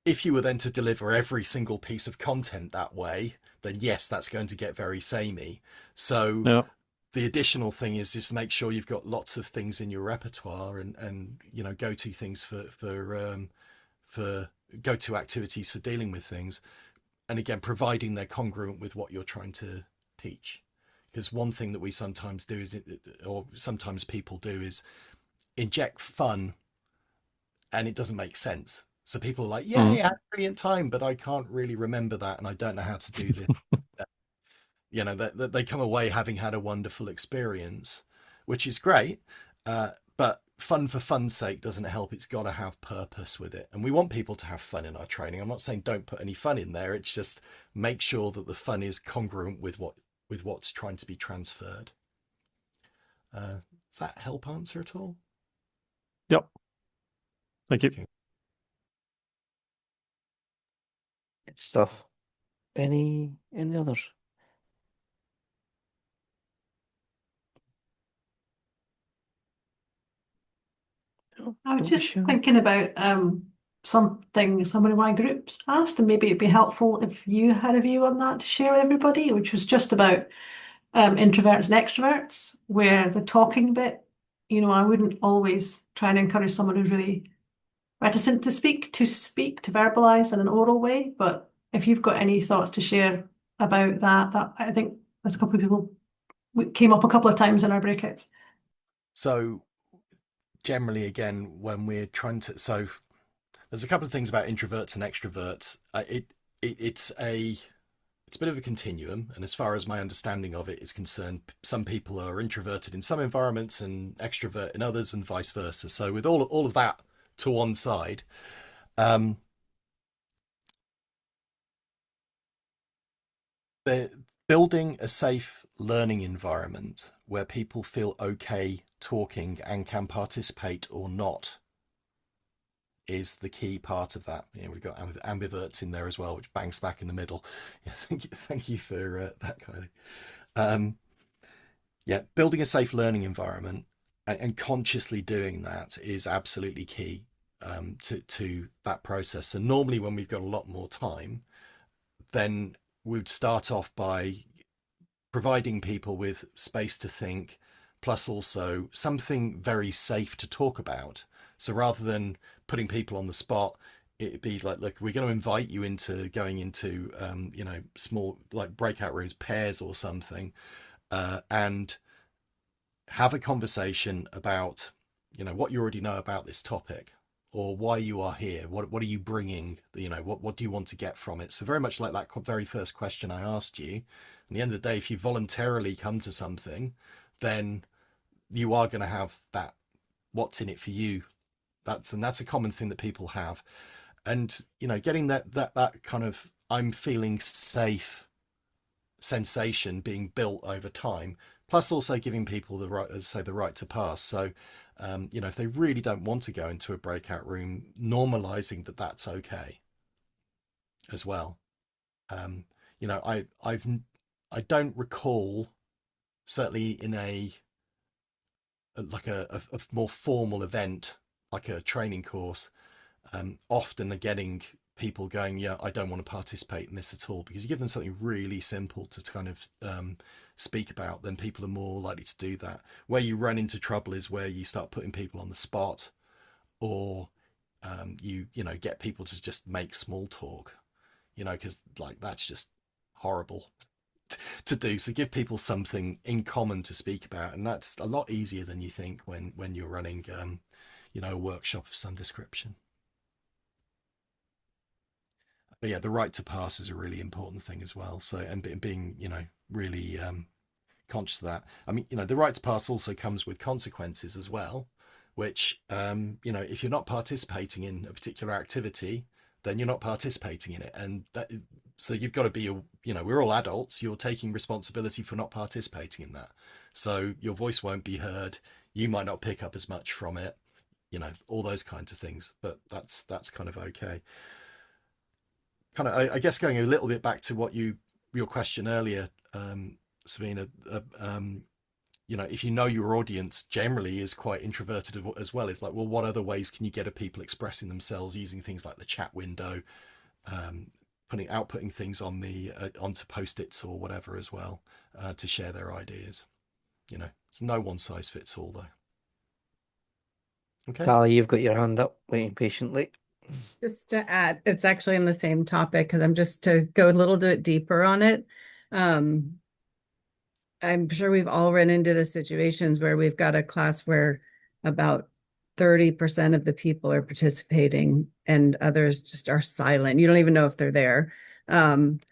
B: If you were then to deliver every single piece of content that way, then yes, that's going to get very samey. So the additional thing is just make sure you've got lots of things in your repertoire and go-to things for go-to activities for dealing with things. And again, providing they're congruent with what you're trying to teach. Because one thing that we sometimes do is, or sometimes people do, is inject fun and it doesn't make sense. So people are like, yeah, I had a brilliant time, but I can't really remember that. And I don't know how to do this. They come away having had a wonderful experience, which is great. But fun for fun's sake doesn't help. It's got to have purpose with it. And we want people to have fun in our training. I'm not saying don't put any fun in there. It's just make sure that the fun is congruent with what's trying to be transferred. Does that help answer at all?
E: Yep. Thank you.
B: Okay.
A: Good stuff. Any others? No,
D: I was
A: don't be
D: just
A: shy.
D: thinking about something some of my groups asked, and maybe it'd be helpful if you had a view on that to share with everybody, which was just about introverts and extroverts, where the talking bit, I wouldn't always try and encourage someone who's really reticent to speak, to verbalize in an oral way. But if you've got any thoughts to share about that I think there's a couple of people came up a couple of times in our breakouts.
B: So generally, again, when we're trying to, so there's a couple of things about introverts and extroverts. It's a bit of a continuum, and as far as my understanding of it is concerned, some people are introverted in some environments and extrovert in others, and vice versa. So with all of that to one side, they're building a safe learning environment where people feel okay talking and can participate or not is the key part of that. We've got ambiverts in there as well, which bangs back in the middle. Yeah, thank you for that kind of. Yeah, building a safe learning environment and consciously doing that is absolutely key to that process. So normally, when we've got a lot more time, then we'd start off by providing people with space to think, plus also something very safe to talk about. So rather than putting people on the spot, it'd be like, look, we're going to invite you into going into, small like breakout rooms, pairs or something, and have a conversation about, what you already know about this topic or why you are here. What are you bringing? What do you want to get from it? So very much like that very first question I asked you. At the end of the day, if you voluntarily come to something, then you are going to have that. What's in it for you? That's a common thing that people have, and getting that kind of I'm feeling safe sensation being built over time, plus also giving people the right, as I say, the right to pass. So if they really don't want to go into a breakout room, normalizing that that's okay as well. I don't recall, certainly in a more formal event like a training course, often are getting people going, yeah, I don't want to participate in this at all, because you give them something really simple to kind of speak about, then people are more likely to do that. Where you run into trouble is where you start putting people on the spot, or you get people to just make small talk, because like that's just horrible to do. So give people something in common to speak about, and that's a lot easier than you think when you're running a workshop of some description. But yeah, the right to pass is a really important thing as well. So, and being really conscious of that. I mean, the right to pass also comes with consequences as well, which if you're not participating in a particular activity, then you're not participating in it, and so you've got to be we're all adults. You're taking responsibility for not participating in that, so your voice won't be heard. You might not pick up as much from it, all those kinds of things. But that's kind of okay. Kind of, I guess, going a little bit back to your question earlier, Sabina. If your audience generally is quite introverted as well, it's like, well, what other ways can you get at people expressing themselves using things like the chat window, outputting things on onto post-its or whatever as well, to share their ideas. It's no one size fits all though. Okay.
A: Callie, you've got your hand up, waiting patiently.
F: Just to add, it's actually in the same topic, because I'm just to go a little bit deeper on it. I'm sure we've all run into the situations where we've got a class where about 30% of the people are participating and others just are silent. You don't even know if they're there. And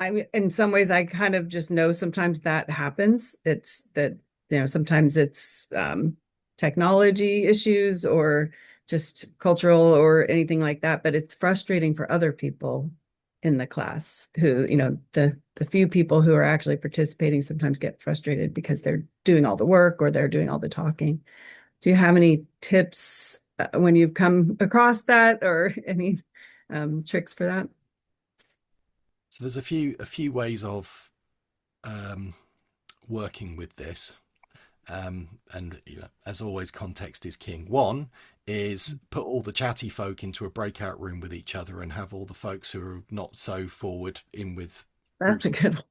F: in some ways, I kind of just know sometimes that happens. It's that, sometimes it's technology issues or just cultural or anything like that, but it's frustrating for other people in the class who, the few people who are actually participating sometimes get frustrated because they're doing all the work or they're doing all the talking. Do you have any tips when you've come across that, or any tricks for that?
B: So there's a few ways of working with this. And as always, context is king. One is put all the chatty folk into a breakout room with each other and have all the folks who are not so forward in with
F: That's
B: groups
F: a good one.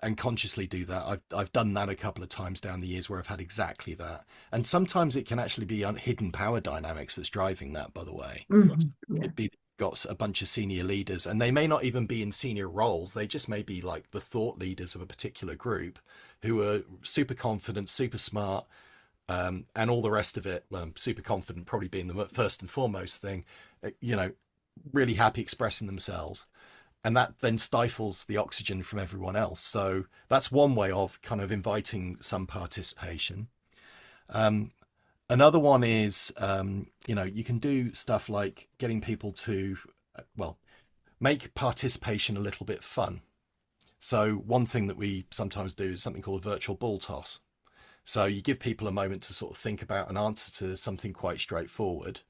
B: and consciously do that. I've done that a couple of times down the years where I've had exactly that. And sometimes it can actually be hidden power dynamics that's driving that, by the way.
F: Yeah.
B: It'd be got a bunch of senior leaders, and they may not even be in senior roles. They just may be like the thought leaders of a particular group who are super confident, super smart, and all the rest of it. Super confident probably being the first and foremost thing, really happy expressing themselves. And that then stifles the oxygen from everyone else. So that's one way of kind of inviting some participation. Another one is, you can do stuff like getting people to, well, make participation a little bit fun. So one thing that we sometimes do is something called a virtual ball toss. So you give people a moment to sort of think about an answer to something quite straightforward,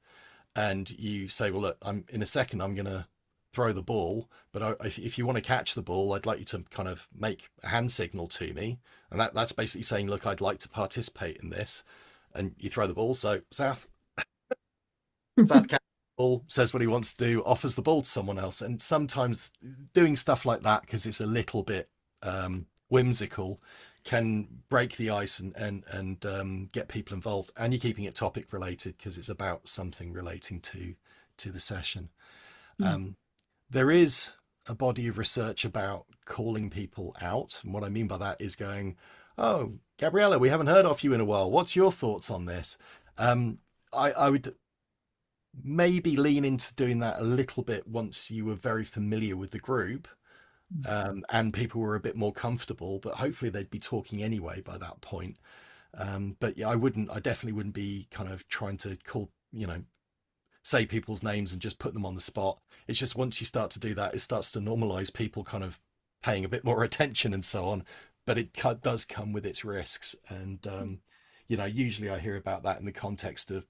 B: and you say, well, look, in a second, I'm going to throw the ball, but if you want to catch the ball, I'd like you to kind of make a hand signal to me. And that's basically saying, look, I'd like to participate in this. And you throw the ball. So Sath catches the ball, says what he wants to do, offers the ball to someone else. And sometimes doing stuff like that, because it's a little bit whimsical, can break the ice and get people involved. And you're keeping it topic related because it's about something relating to the session. There is a body of research about calling people out. And what I mean by that is going, oh, Gabriella, we haven't heard of you in a while. What's your thoughts on this? I would maybe lean into doing that a little bit once you were very familiar with the group, and people were a bit more comfortable, but hopefully they'd be talking anyway by that point. But yeah, I definitely wouldn't be kind of trying to call, say people's names and just put them on the spot. It's just once you start to do that, it starts to normalize people kind of paying a bit more attention and so on. But it does come with its risks. And, usually I hear about that in the context of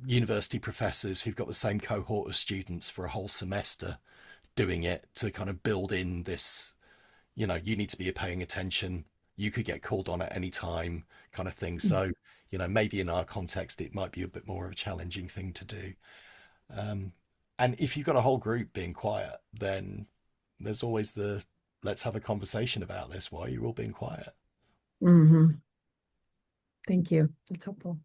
B: university professors who've got the same cohort of students for a whole semester doing it to kind of build in this, you need to be paying attention. You could get called on at any time kind of thing. So, maybe in our context, it might be a bit more of a challenging thing to do. And if you've got a whole group being quiet, then there's always let's have a conversation about this. Why are you all being quiet?
F: Thank you. That's helpful.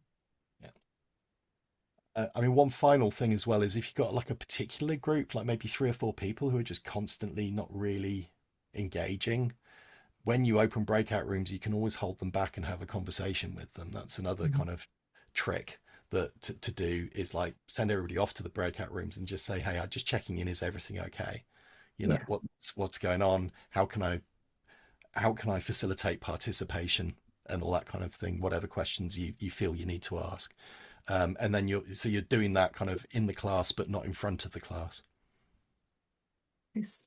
B: Yeah. One final thing as well is if you've got like a particular group, like maybe 3 or 4 people who are just constantly not really engaging, when you open breakout rooms, you can always hold them back and have a conversation with them. That's another kind of trick that to do is like send everybody off to the breakout rooms and just say, hey, I'm just checking in. Is everything okay? What's going on? How can I facilitate participation and all that kind of thing? Whatever questions you feel you need to ask. And then you're doing that kind of in the class, but not in front of the class.
F: Nice.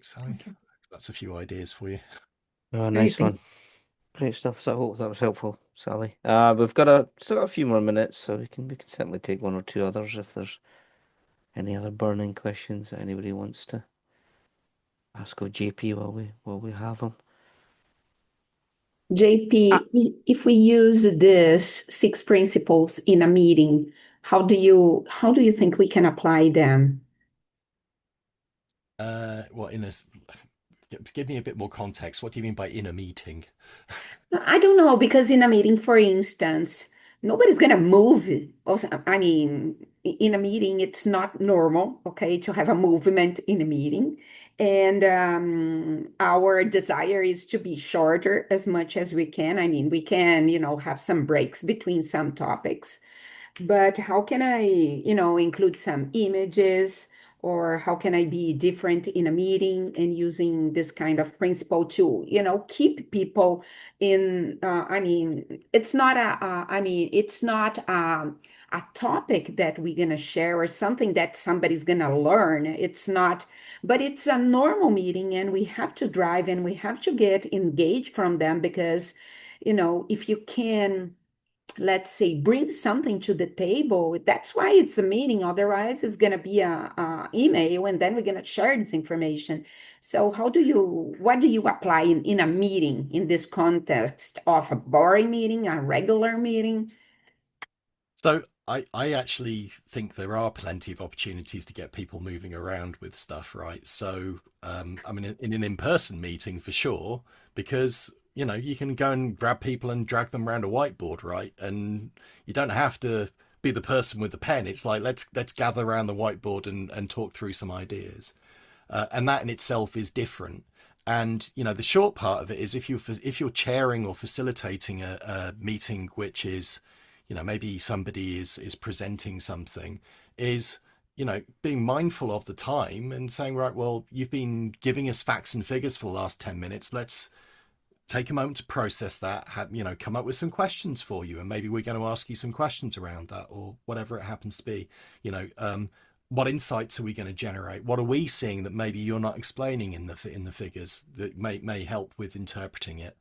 B: Sally, that's a few ideas for you.
A: Oh, nice one. Great stuff. So I hope that was helpful, Sally. We've still got a few more minutes, so we can certainly take 1 or 2 others if there's any other burning questions that anybody wants to ask of JP while we have him.
C: JP, if we use this 6 principles in a meeting, how do you think we can apply them?
B: Give me a bit more context. What do you mean by in a meeting?
C: I don't know, because in a meeting, for instance, nobody's gonna move. Also, I mean, in a meeting, it's not normal, okay, to have a movement in a meeting. And our desire is to be shorter as much as we can. I mean, we can, have some breaks between some topics. But how can I, include some images, or how can I be different in a meeting and using this kind of principle to, keep people in, I mean, it's not a a topic that we're going to share or something that somebody's going to learn. It's not, but it's a normal meeting and we have to drive and we have to get engaged from them because, if you can, let's say, bring something to the table, that's why it's a meeting. Otherwise, it's going to be a email and then we're going to share this information. So what do you apply in a meeting in this context of a boring meeting, a regular meeting?
B: So I actually think there are plenty of opportunities to get people moving around with stuff, right? So I mean, in an in-person meeting for sure, because you can go and grab people and drag them around a whiteboard, right? And you don't have to be the person with the pen. It's like let's gather around the whiteboard and talk through some ideas, and that in itself is different. And the short part of it is if you're chairing or facilitating a meeting, which is maybe somebody is presenting something, is being mindful of the time and saying, right, well, you've been giving us facts and figures for the last 10 minutes. Let's take a moment to process that, come up with some questions for you, and maybe we're going to ask you some questions around that, or whatever it happens to be. What insights are we going to generate? What are we seeing that maybe you're not explaining in the figures that may help with interpreting it?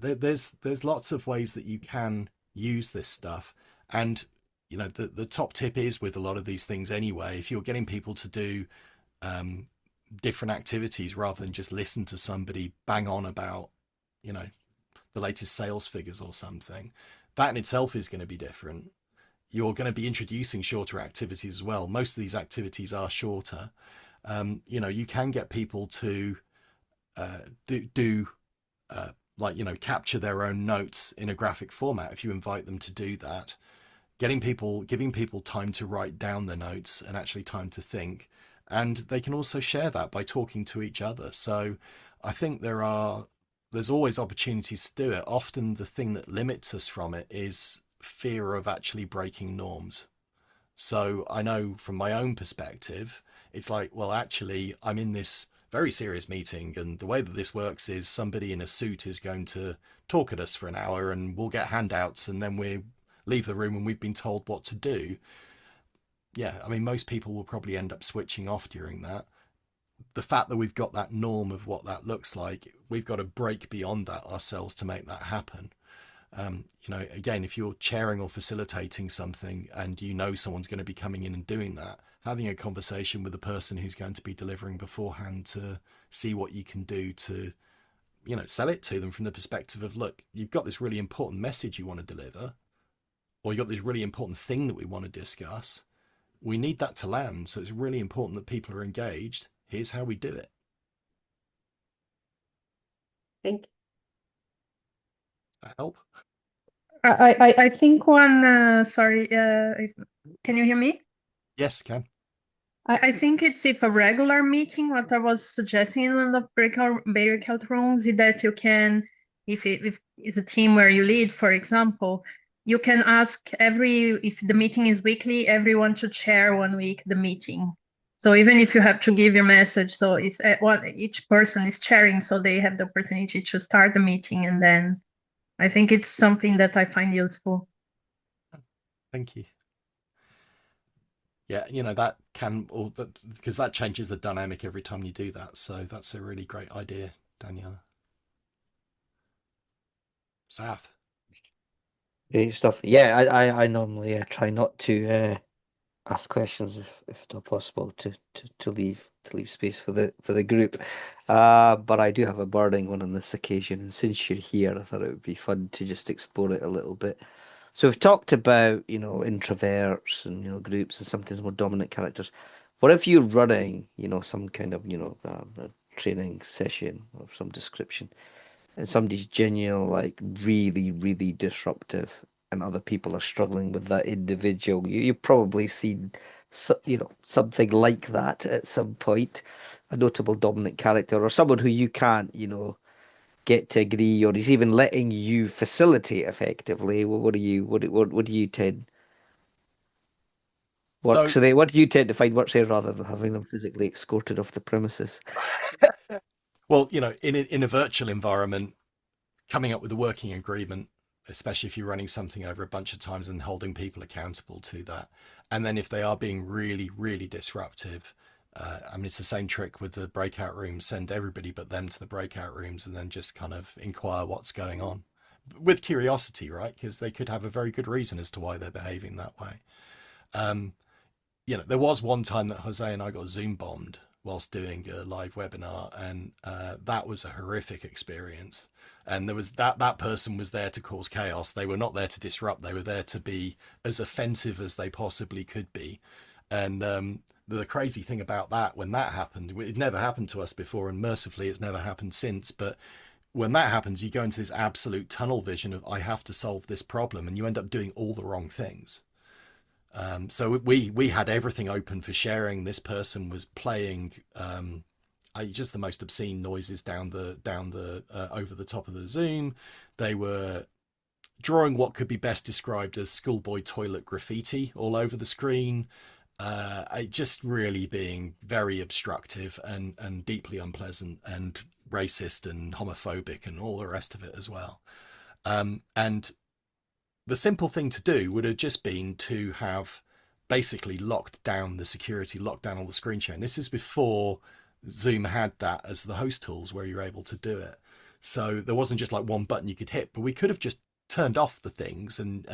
B: There's lots of ways that you can use this stuff. And the top tip is, with a lot of these things anyway, if you're getting people to do different activities rather than just listen to somebody bang on about the latest sales figures or something, that in itself is going to be different. You're going to be introducing shorter activities as well. Most of these activities are shorter. You can get people to do capture their own notes in a graphic format if you invite them to do that. Giving people time to write down their notes and actually time to think, and they can also share that by talking to each other. So I think there's always opportunities to do it. Often the thing that limits us from it is fear of actually breaking norms. So I know from my own perspective, it's like, well, actually I'm in this very serious meeting, and the way that this works is somebody in a suit is going to talk at us for an hour, and we'll get handouts, and then we leave the room and we've been told what to do. Yeah, I mean, most people will probably end up switching off during that. The fact that we've got that norm of what that looks like, we've got to break beyond that ourselves to make that happen. Again, if you're chairing or facilitating something and someone's going to be coming in and doing that, having a conversation with the person who's going to be delivering beforehand to see what you can do to sell it to them from the perspective of, look, you've got this really important message you want to deliver, or you've got this really important thing that we want to discuss. We need that to land, so it's really important that people are engaged. Here's how we do it.
C: Thank you.
B: That help?
G: I think sorry, can you hear me?
B: Yes, can.
G: I think it's, if a regular meeting, what I was suggesting in one of the breakout rooms is that you can, if it's a team where you lead, for example, you can ask if the meeting is weekly, everyone to chair 1 week the meeting. So even if you have to give your message, so if each person is chairing, so they have the opportunity to start the meeting, and then I think it's something that I find useful.
B: Thank you. Yeah, that can, because that changes the dynamic every time you do that. So that's a really great idea, Daniela. Sath.
A: Great stuff. Yeah, I normally try not to ask questions if at all possible to leave space for the group. But I do have a burning one on this occasion, and since you're here, I thought it would be fun to just explore it a little bit. So we've talked about, introverts and, groups and sometimes more dominant characters. What if you're running, some kind of, a training session of some description, and somebody's genuinely like really, really disruptive, and other people are struggling with that individual? You've probably seen, something like that at some point, a notable dominant character or someone who you can't, get to agree, or he's even letting you facilitate effectively. What do you tend
B: So,
A: what do you tend to find works there rather than having them physically escorted off the premises?
B: well, in a virtual environment, coming up with a working agreement especially if you're running something over a bunch of times and holding people accountable to that. And then if they are being really, really disruptive, I mean, it's the same trick with the breakout rooms. Send everybody but them to the breakout rooms and then just kind of inquire what's going on with curiosity, right? Because they could have a very good reason as to why they're behaving that way. Um, there was one time that Jose and I got Zoom bombed whilst doing a live webinar, and that was a horrific experience. And there was that person was there to cause chaos. They were not there to disrupt. They were there to be as offensive as they possibly could be. And the crazy thing about that, when that happened, it never happened to us before, and mercifully, it's never happened since. But when that happens, you go into this absolute tunnel vision of I have to solve this problem, and you end up doing all the wrong things. So we had everything open for sharing. This person was playing just the most obscene noises down the over the top of the Zoom. They were drawing what could be best described as schoolboy toilet graffiti all over the screen. Just really being very obstructive and deeply unpleasant and racist and homophobic and all the rest of it as well. And the simple thing to do would have just been to have basically locked down the security, locked down all the screen sharing. This is before Zoom had that as the host tools where you're able to do it. So there wasn't just like one button you could hit, but we could have just turned off the things and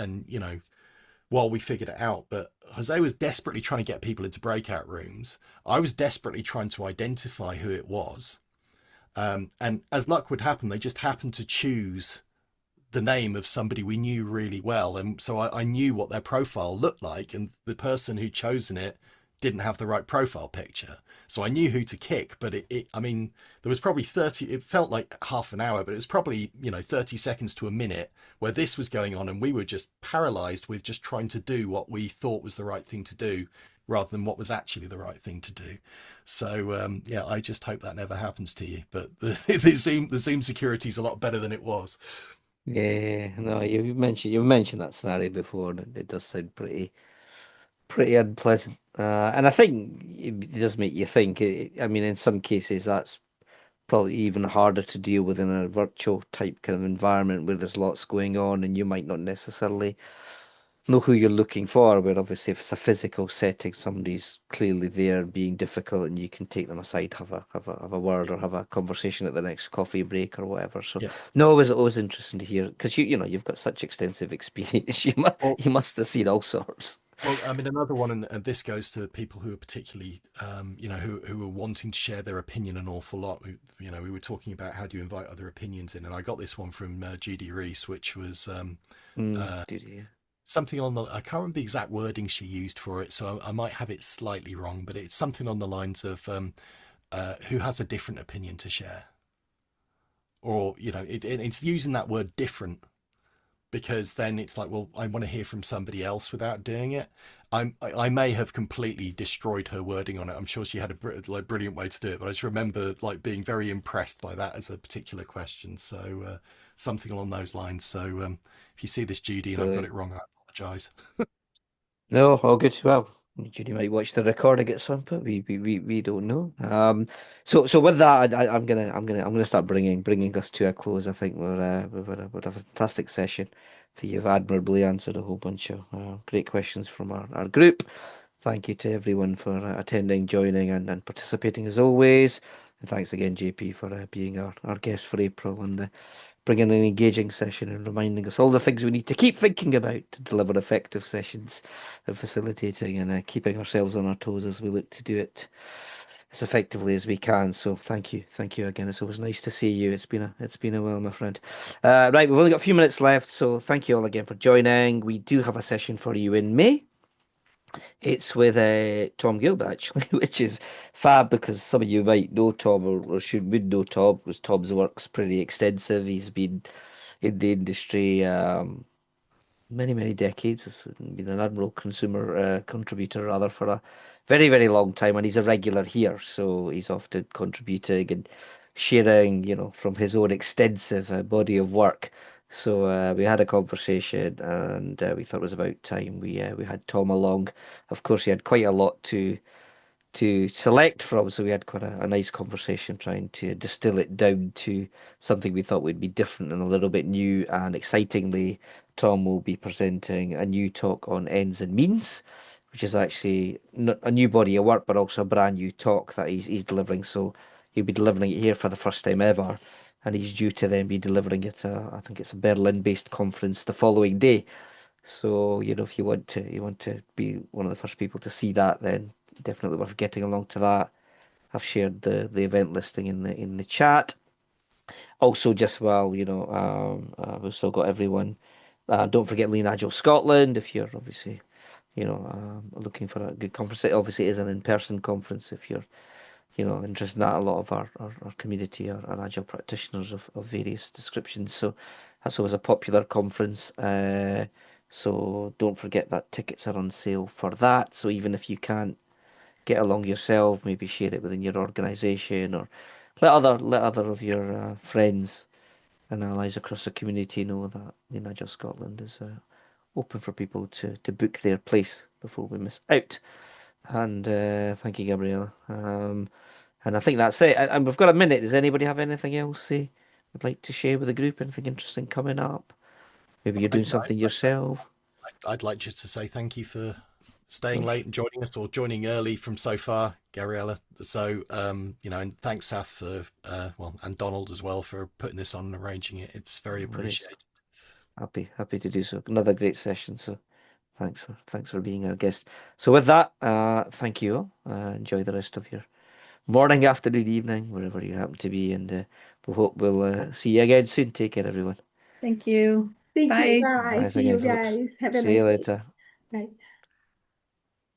B: while we figured it out. But Jose was desperately trying to get people into breakout rooms. I was desperately trying to identify who it was. And as luck would happen, they just happened to choose the name of somebody we knew really well. And so I knew what their profile looked like, and the person who'd chosen it didn't have the right profile picture. So I knew who to kick, but I mean, there was probably it felt like half an hour, but it was probably, 30 seconds to a minute where this was going on. And we were just paralyzed with just trying to do what we thought was the right thing to do rather than what was actually the right thing to do. So, I just hope that never happens to you, but the Zoom security is a lot better than it was.
A: Yeah, no, you've mentioned that scenario before, and it does sound pretty unpleasant. And I think it does make you think. I mean, in some cases, that's probably even harder to deal with in a virtual type kind of environment where there's lots going on, and you might not necessarily know who you're looking for. But obviously, if it's a physical setting, somebody's clearly there being difficult, and you can take them aside, have a word, or have a conversation at the next coffee break or whatever. So
B: Yeah.
A: no, it was always interesting to hear because you've got such extensive experience.
B: Well,
A: You must have seen all sorts.
B: Well, I mean, another one, and this goes to people who are particularly, who are wanting to share their opinion an awful lot. We were talking about how do you invite other opinions in, and I got this one from Judy Reese, which was
A: Duty,
B: something I can't remember the exact wording she used for it, so I might have it slightly wrong, but it's something on the lines of who has a different opinion to share, or it's using that word different because then it's like, well, I want to hear from somebody else without doing it. I may have completely destroyed her wording on it. I'm sure she had a brilliant way to do it, but I just remember being very impressed by that as a particular question. So something along those lines. So if you see this, Judy, and I've got it wrong, I apologise.
A: No, all good. Well, Judy might watch the recording at some point. We don't know. So with that, I'm gonna start bringing us to a close. I think we've had a fantastic session. I think you've admirably answered a whole bunch of great questions from our group. Thank you to everyone for attending, joining, and participating as always. And thanks again, JP, for being our guest for April and bringing an engaging session and reminding us all the things we need to keep thinking about to deliver effective sessions and facilitating and keeping ourselves on our toes as we look to do it as effectively as we can. So thank you again. It's always nice to see you. It's been a while, my friend. Right, we've only got a few minutes left, so thank you all again for joining. We do have a session for you in May. It's with Tom Gilbert, actually, which is fab because some of you might know Tom or would know Tom because Tom's work's pretty extensive. He's been in the industry many decades. He's been an admiral consumer contributor rather for a very long time, and he's a regular here, so he's often contributing and sharing, from his own extensive body of work. So we had a conversation, and we thought it was about time we had Tom along. Of course, he had quite a lot to select from. So we had quite a nice conversation trying to distill it down to something we thought would be different and a little bit new. And excitingly, Tom will be presenting a new talk on ends and means, which is actually a new body of work, but also a brand new talk that he's delivering. So he'll be delivering it here for the first time ever. And he's due to then be delivering it, I think it's a Berlin-based conference the following day. So, if you want to be one of the first people to see that, then definitely worth getting along to that. I've shared the event listing in the chat. Also, just we've still got everyone. Don't forget Lean Agile Scotland if you're obviously, looking for a good conference. It obviously is an in-person conference if you're, interested in that. A lot of our community are Agile practitioners of various descriptions. So that's always a popular conference. So don't forget that tickets are on sale for that. So even if you can't get along yourself, maybe share it within your organisation or let other of your friends and allies across the community know that Agile Scotland is open for people to book their place before we miss out. And thank you, Gabriella. And I think that's it. And we've got a minute. Does anybody have anything else they would like to share with the group? Anything interesting coming up? Maybe you're doing something yourself.
B: I'd like just to say thank you for staying
A: Cool.
B: late and joining us, or joining early from so far, Gabriella. So, and thanks, Sath, for and Donald as well for putting this on and arranging it. It's very appreciated.
A: Happy to do so. Another great session. So thanks for being our guest. So with that, thank you all. Enjoy the rest of your morning, afternoon, evening, wherever you happen to be, and we'll see you again soon. Take care, everyone.
F: Thank you.
C: Thank you.
F: Bye.
C: Bye.
A: Thanks
C: See you
A: again, folks.
C: guys. Have a
A: See you
C: nice day.
A: later.
C: Bye.